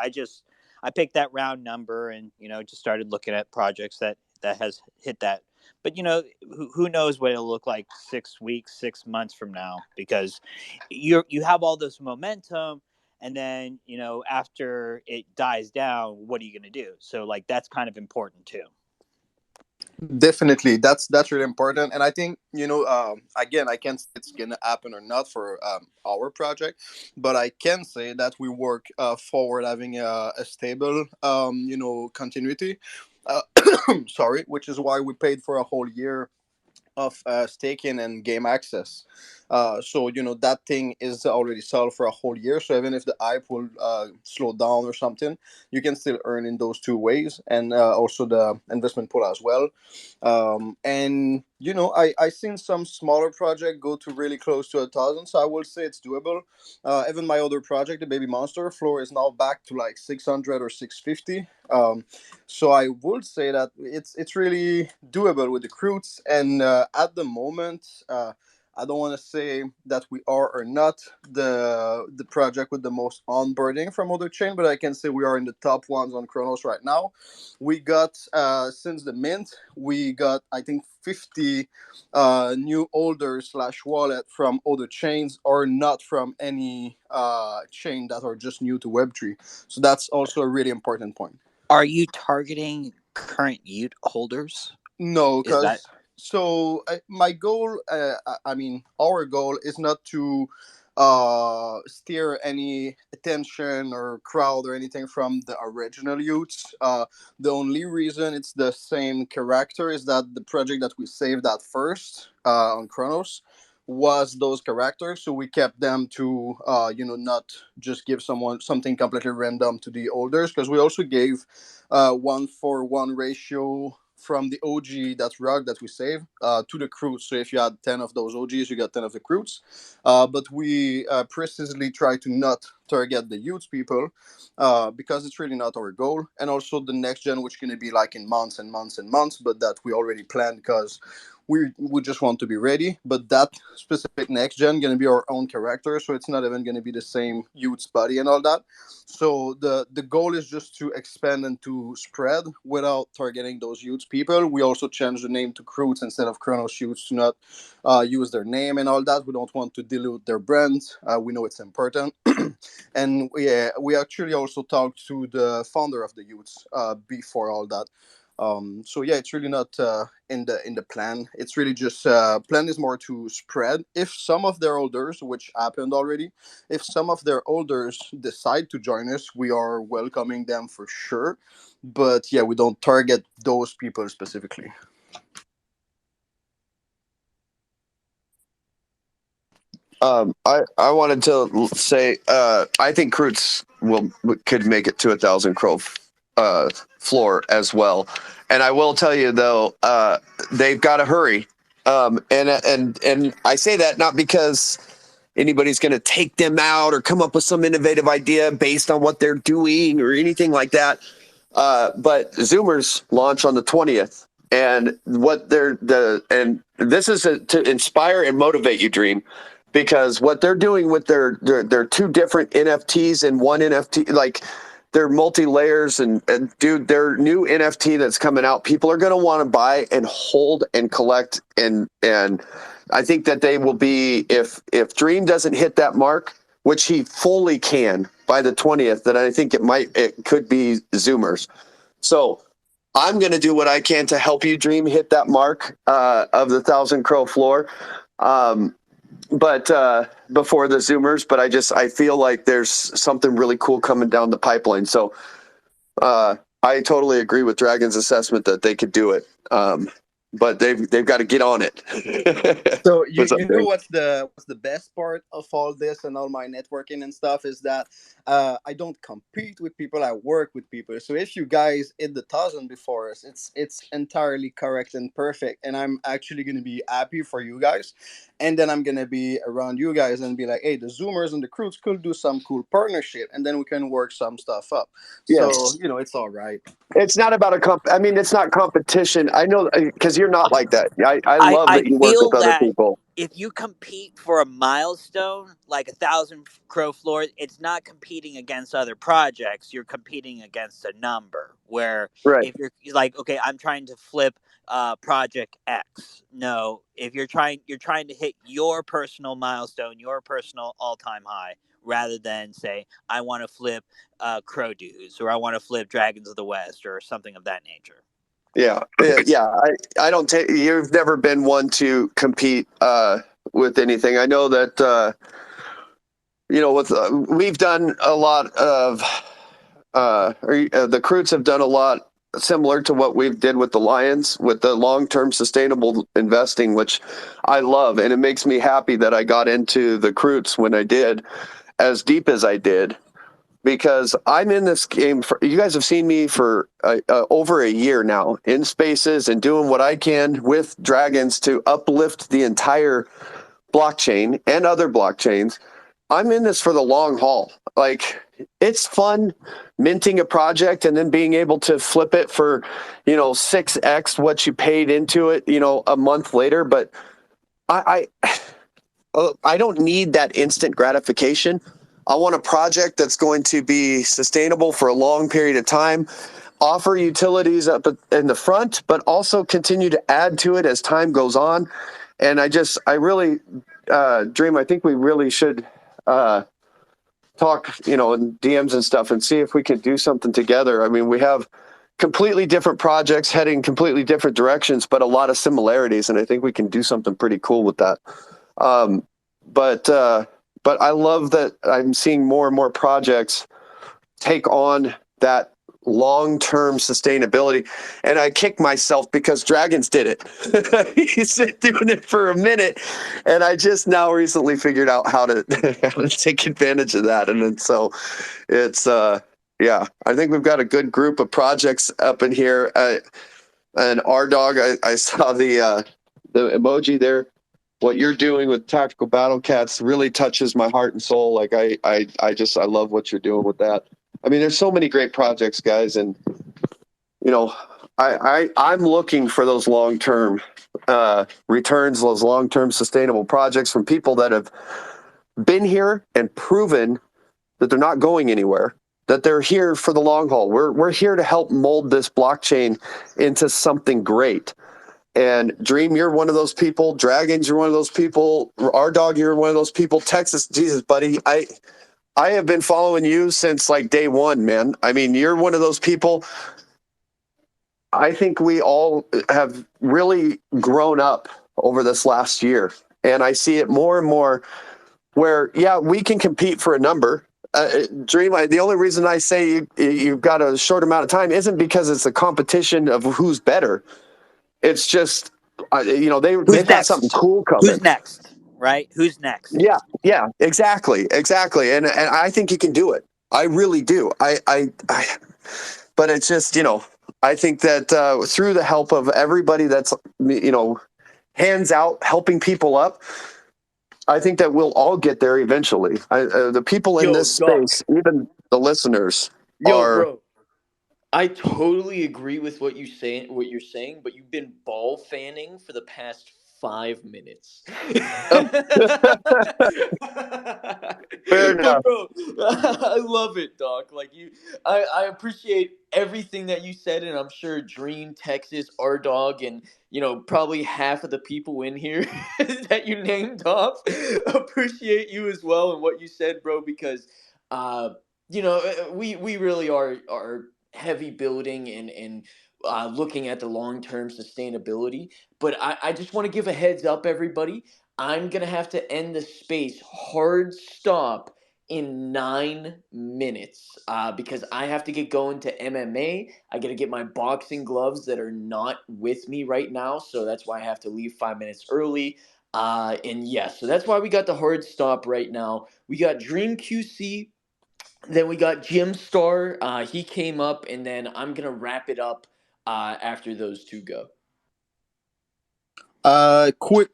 Speaker 14: I picked that round number and just started looking at projects that has hit that. But who knows what it'll look like 6 weeks, 6 months from now, because you have all this momentum, and then after it dies down, what are you going to do? So like that's kind of important too.
Speaker 11: definitely, that's really important. And I think again, I can't say it's gonna happen or not for our project, but I can say that we work forward having a stable continuity. uh, Sorry, which is why we paid for a whole year of staking and game access. So that thing is already solved for a whole year. So even if the hype will slow down or something, you can still earn in those two ways, and also the investment pool as well. And I seen some smaller project go to really close to 1,000, so I will say it's doable. Even my other project, the Baby Monster floor, is now back to like 600 or 650. So I would say that it's really doable with the recruits. And at the moment, I don't want to say that we are or not the project with the most onboarding from other chain, but I can say we are in the top ones on Chronos right now. We got since the mint, we got I think 50 new holders slash wallet from other chains, or not from any chain, that are just new to Web3. So that's also a really important point.
Speaker 14: Are you targeting current Ute holders?
Speaker 11: No,
Speaker 14: Is that
Speaker 11: because my goal, I mean, our goal is not to steer any attention or crowd or anything from the original youths. The only reason it's the same character is that the project that we saved at first on Chronos was those characters, so we kept them to not just give someone something completely random to the holders, because we also gave 1-for-1 ratio from the OG, that rug that we saved, to the crews. So if you had 10 of those OGs, you got 10 of the crews. But we precisely try to not target the youth people, because it's really not our goal. And also the next gen, which going to be like in months and months and months, but that we already planned, because we just want to be ready. But that specific next gen going to be our own character, so it's not even going to be the same youth's body and all that. So the goal is just to expand and to spread without targeting those youths people. We also changed the name to Croots instead of Chronos Youths, to not use their name and all that. We don't want to dilute their brand. We know it's important. And we actually also talked to the founder of the youths before all that. So yeah, it's really not in the plan. It's really just plan is more to spread. If some of their holders, which happened already, if some of their holders decide to join us, we are welcoming them for sure. But yeah, we don't target those people specifically.
Speaker 2: I wanted to say I think Croots could make it to 1,000 crow floor as well, and I will tell you though they've got to hurry. And I say that not because anybody's going to take them out or come up with some innovative idea based on what they're doing or anything like that. But Zoomers launch on the 20th, and and this is to inspire and motivate you, Dream, because what they're doing with their two different NFTs and one NFT, like they're multi layers, and dude, their new NFT that's coming out, people are going to want to buy and hold and collect, and I think that they will be, if Dream doesn't hit that mark, which he fully can by the 20th, then I think it could be Zoomers. So I'm going to do what I can to help you, Dream, hit that mark of the 1,000 crow floor. But before the Zoomers, but I feel like there's something really cool coming down the pipeline. So I totally agree with Dragon's assessment that they could do it. But they've got to get on it.
Speaker 11: So you
Speaker 2: What's up,
Speaker 11: you know
Speaker 2: Dave?
Speaker 11: what's the best part of all this and all my networking and stuff is that I don't compete with people. I work with people. So if you guys hit the 1,000 before us, it's entirely correct and perfect. And I'm actually gonna be happy for you guys. And then I'm gonna be around you guys and be like, hey, the Zoomers and the Crews could do some cool partnership, and then we can work some stuff up. So
Speaker 2: Yes.
Speaker 11: it's all right.
Speaker 2: It's not about I mean, it's not competition. I know, because you're not like that. I love
Speaker 14: I
Speaker 2: that you work with
Speaker 14: feel
Speaker 2: other
Speaker 14: that
Speaker 2: people.
Speaker 14: if you compete for a milestone like 1,000 crow floors, it's not competing against other projects. You're competing against a number. Where
Speaker 2: Right.
Speaker 14: if you're like, okay, I'm trying to flip project X. No, if you're trying to hit your personal milestone, your personal all-time high, rather than say I want to flip Crow Dudes or I want to flip Dragons of the West or something of that nature.
Speaker 2: Yeah. I don't take. You've never been one to compete with anything. I know that with we've done a lot of the Croots have done a lot similar to what we did with the Lions, with the long-term sustainable investing, which I love, and it makes me happy that I got into the Croots when I did, as deep as I did, because I'm in this game. You guys have seen me for over a year now in spaces and doing what I can with Dragons to uplift the entire blockchain and other blockchains. I'm in this for the long haul. Like, it's fun minting a project and then being able to flip it for 6x what you paid into it a month later. But I don't need that instant gratification. I want a project that's going to be sustainable for a long period of time, offer utilities up in the front, but also continue to add to it as time goes on. And I really, Dream, I think we really should talk, in DMs and stuff, and see if we can do something together. I mean, we have completely different projects heading completely different directions, but a lot of similarities, and I think we can do something pretty cool with that. Um, but I love that I'm seeing more and more projects take on that long-term sustainability, and I kick myself because Dragons did it. He's been doing it for a minute, and I just now recently figured out how to take advantage of that. And then so it's yeah, I think we've got a good group of projects up in here. And our dog, I saw the emoji there. What you're doing with Tactical Battle Cats really touches my heart and soul. Like I love what you're doing with that. I mean, there's so many great projects, guys, and I'm looking for those long-term returns, those long-term sustainable projects from people that have been here and proven that they're not going anywhere, that they're here for the long haul. We're here to help mold this blockchain into something great. And Dream, you're one of those people. Dragons, you're one of those people. Our dog, you're one of those people. Texas, Jesus, buddy, I have been following you since like day one, man. I mean, you're one of those people. I think we all have really grown up over this last year, and I see it more and more. Where we can compete for a number. Dream, the only reason I say you've got a short amount of time isn't because it's a competition of who's better. It's just,
Speaker 14: Who's
Speaker 2: they've got something
Speaker 14: next?
Speaker 2: cool coming.
Speaker 14: Who's next? Right? Who's next?
Speaker 2: Yeah, exactly. And I think you can do it. I really do. But it's just, I think that through the help of everybody that's, hands out, helping people up, I think that we'll all get there eventually. The people in
Speaker 1: Yo,
Speaker 2: this
Speaker 1: dog.
Speaker 2: space, even the listeners,
Speaker 1: Yo,
Speaker 2: are.
Speaker 1: bro. I totally agree with what you're saying, but you've been ball fanning for the past 5 minutes.
Speaker 2: Oh, fair
Speaker 1: But
Speaker 2: enough.
Speaker 1: bro, I love it, dog. Like I appreciate everything that you said, and I'm sure Dream, Texas, our dog, and probably half of the people in here that you named off appreciate you as well and what you said, bro. Because uh, we really are heavy building and looking at the long term sustainability. But I just want to give a heads up, everybody. I'm gonna have to end the space hard stop in 9 minutes because I have to get going to MMA. I got to get my boxing gloves that are not with me right now, so that's why I have to leave 5 minutes early. And yeah, so that's why we got the hard stop right now. We got Dream QC, then we got Jim Star. He came up, and then I'm gonna wrap it up after those two go.
Speaker 11: Quick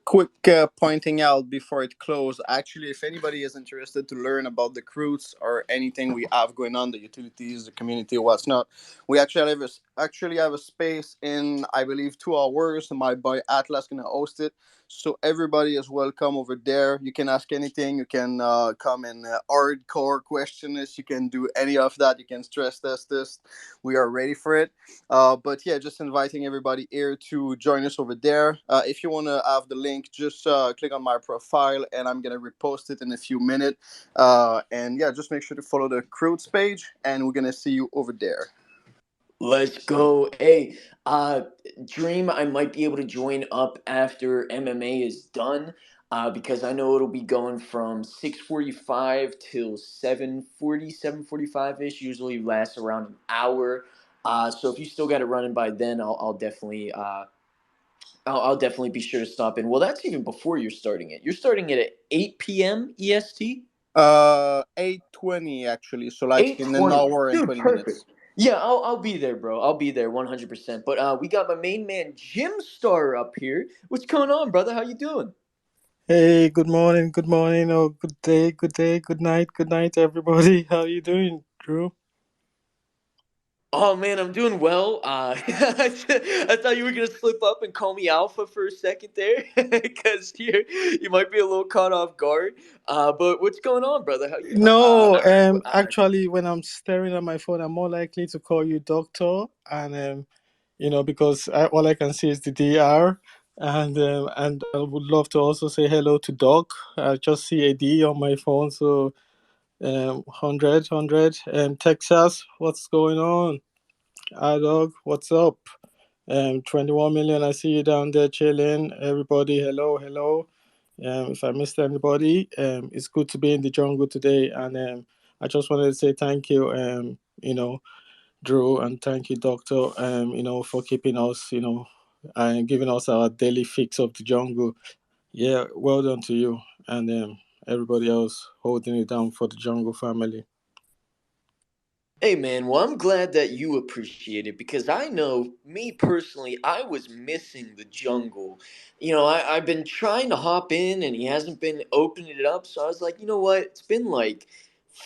Speaker 11: pointing out before it closes. Actually, if anybody is interested to learn about the cruise or anything we have going on, the utilities, the community, what's not, we actually have a space in, I believe, 2 hours. My boy Atlas gonna host it, so everybody is welcome over there. You can ask anything. You can come and hardcore question us. You can do any of that. You can stress test this. We are ready for it. But yeah, just inviting everybody here to join us over there. If you want to have the link, just click on my profile and I'm going to repost it in a few minutes. And yeah, just make sure to follow the Croods page and we're going to see you over there.
Speaker 1: Let's go. Hey, Dream, I might be able to join up after MMA is done, because I know it'll be going from 6:45 till 7:40, 7:45 ish. Usually lasts around an hour. So if you still got it running by then, I'll definitely be sure to stop in. Well, that's even before you're starting it. You're starting it at 8 p.m. EST.
Speaker 11: 8:20 actually, so like
Speaker 1: Eight
Speaker 11: in an
Speaker 1: twenty,
Speaker 11: hour and
Speaker 1: dude.
Speaker 11: 20 minutes.
Speaker 1: Perfect. Yeah, I'll be there, bro. I'll be there 100%. But we got my main man Jim Star up here. What's going on, brother? How you doing?
Speaker 15: Hey, good morning, or good day, good night, everybody. How you doing, Drew?
Speaker 1: Oh man, I'm doing well. I thought you were gonna slip up and call me Alpha for a second there, because you might be a little caught off guard. But what's going on, brother? How you?
Speaker 15: No,
Speaker 1: Not.
Speaker 15: actually, when I'm staring at my phone, I'm more likely to call you doctor, and because all I can see is the DR, and I would love to also say hello to Doc. I just see a D on my phone, so 100, Texas, what's going on? Hi, dog, what's up? 21 million, I see you down there chilling. Everybody, hello, hello. If I missed anybody, it's good to be in the jungle today. And I just wanted to say thank you, Drew, and thank you, Doctor, for keeping us, and giving us our daily fix of the jungle. Yeah, well done to you and everybody else holding it down for the jungle family.
Speaker 1: Hey man, well, I'm glad that you appreciate it because I know, me personally, I was missing the jungle. I've been trying to hop in and he hasn't been opening it up, so I was like, you know what? It's been like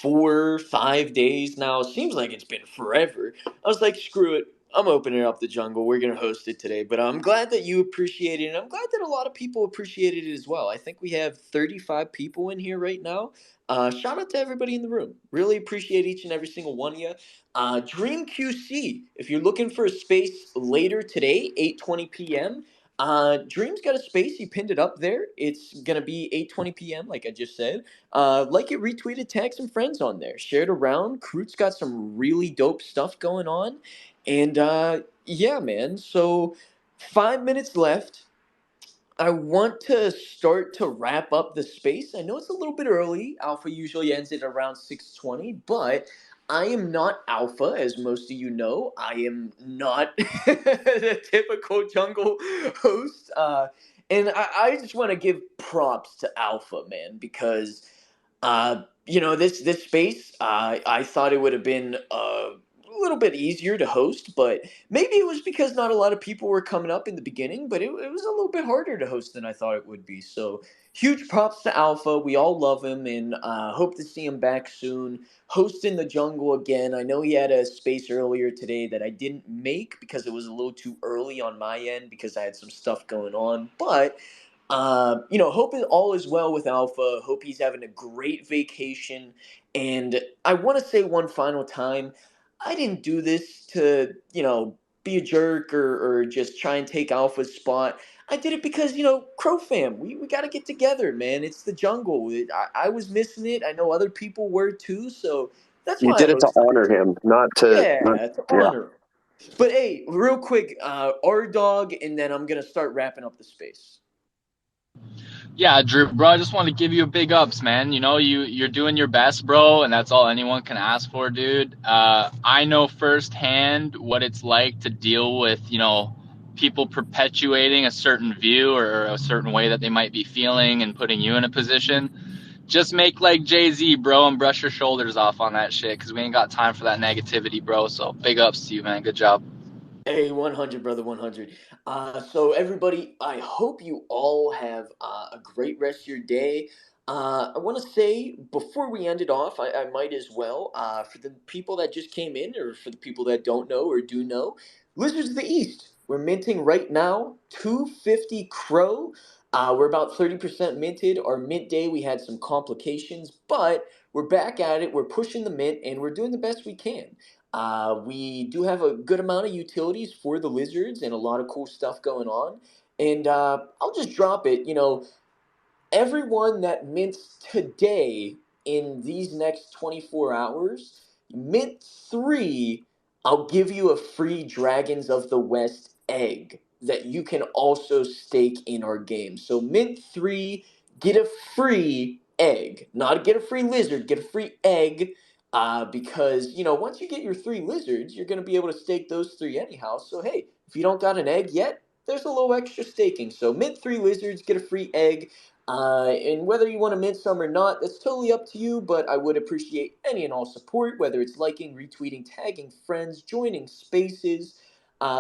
Speaker 1: 4, 5 days now. It seems like it's been forever. I was like, screw it. I'm opening up the jungle. We're gonna host it today. But I'm glad that you appreciate it, and I'm glad that a lot of people appreciated it as well. I think we have 35 people in here right now. Shout out to everybody in the room. Really appreciate each and every single one of you. Dream QC, if you're looking for a space later today, 8:20 p.m. Dream's got a space. He pinned it up there. It's gonna be 8:20 p.m. Like I just said. Like it, retweeted, tag some friends on there, share it around. Kroot's got some really dope stuff going on, and yeah, man. So 5 minutes left. I want to start to wrap up the space. I know it's a little bit early. Alpha usually ends at around 6:20, but I am not Alpha, as most of you know. I am not the typical jungle host. And I just want to give props to Alpha, man, because this space, I thought it would have been a little bit easier to host, but maybe it was because not a lot of people were coming up in the beginning, but it was a little bit harder to host than I thought it would be. So huge props to Alpha. We all love him and hope to see him back soon. Hosting the jungle again. I know he had a space earlier today that I didn't make because it was a little too early on my end because I had some stuff going on. But Hope all is well with Alpha. Hope he's having a great vacation. And I want to say one final time, I didn't do this to, be a jerk or just try and take Alpha's spot. I did it because, crofam, we got to get together, man. It's the jungle. I was missing it. I know other people were too. So that's
Speaker 2: You
Speaker 1: why I
Speaker 2: did it to
Speaker 1: hosted
Speaker 2: honor
Speaker 1: it.
Speaker 2: him, not to. Not,
Speaker 1: Yeah, to
Speaker 2: yeah.
Speaker 1: honor him. But hey, real quick, our dog, and then I'm going to start wrapping up the space.
Speaker 6: Yeah, Drew, bro, I just want to give you a big ups, man. You're doing your best, bro, and that's all anyone can ask for, dude. I know firsthand what it's like to deal with, people perpetuating a certain view or a certain way that they might be feeling and putting you in a position. Just make like Jay-Z, bro, and brush your shoulders off on that shit, because we ain't got time for that negativity, bro. So big ups to you, man. Good job.
Speaker 1: Hey, 100, brother, 100. So, everybody, I hope you all have a great rest of your day. I want to say before we end it off, I might as well, for the people that just came in, or for the people that don't know or do know, Lizards of the East. We're minting right now 250 Crow. We're about 30% minted. Our mint day, we had some complications, but we're back at it. We're pushing the mint, and we're doing the best we can. We do have a good amount of utilities for the lizards and a lot of cool stuff going on. And I'll just drop it. Everyone that mints today in these next 24 hours, mint 3, I'll give you a free Dragons of the West egg that you can also stake in our game. So mint 3, get a free egg. Not get a free lizard, get a free egg. Because, once you get your 3 lizards, you're going to be able to stake those 3 anyhow. So, hey, if you don't got an egg yet, there's a little extra staking. So, mint 3 lizards, get a free egg. And whether you want to mint some or not, that's totally up to you, but I would appreciate any and all support, whether it's liking, retweeting, tagging friends, joining spaces,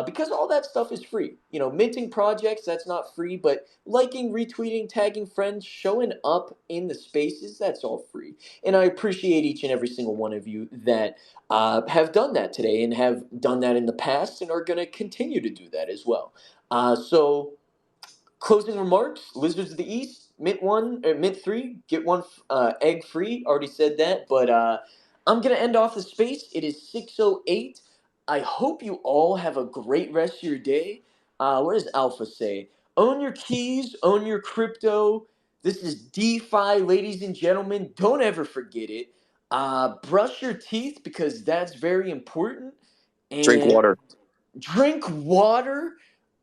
Speaker 1: because all that stuff is free. Minting projects, that's not free, but liking, retweeting, tagging friends, showing up in the spaces, that's all free. And I appreciate each and every single one of you that have done that today and have done that in the past and are going to continue to do that as well. So, closing remarks: Lizards of the East, mint 3, get one egg free. Already said that, but I'm gonna end off the space. It is 6:08. I hope you all have a great rest of your day. What does Alpha say? Own your keys, own your crypto. This is DeFi, ladies and gentlemen. Don't ever forget it. Brush your teeth because that's very important.
Speaker 2: Drink
Speaker 1: And
Speaker 2: water.
Speaker 1: drink water,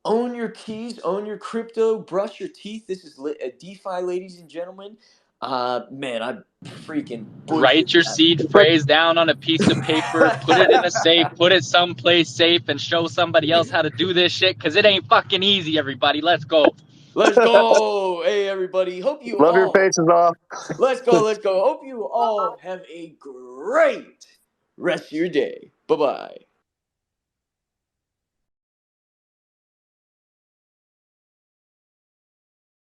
Speaker 1: own your keys, own your crypto, brush your teeth. This is a DeFi, ladies and gentlemen. Man, I freaking butchered
Speaker 6: Write your
Speaker 1: that.
Speaker 6: seed phrase down on a piece of paper, put it in a safe, put it someplace safe, and show somebody else how to do this shit, because it ain't fucking easy, everybody. Let's go.
Speaker 1: Let's go. Hey, everybody. Hope you
Speaker 2: Love your
Speaker 1: all.
Speaker 2: faces off.
Speaker 1: Let's go. Let's go. Hope you all have a great rest of your day. Bye bye.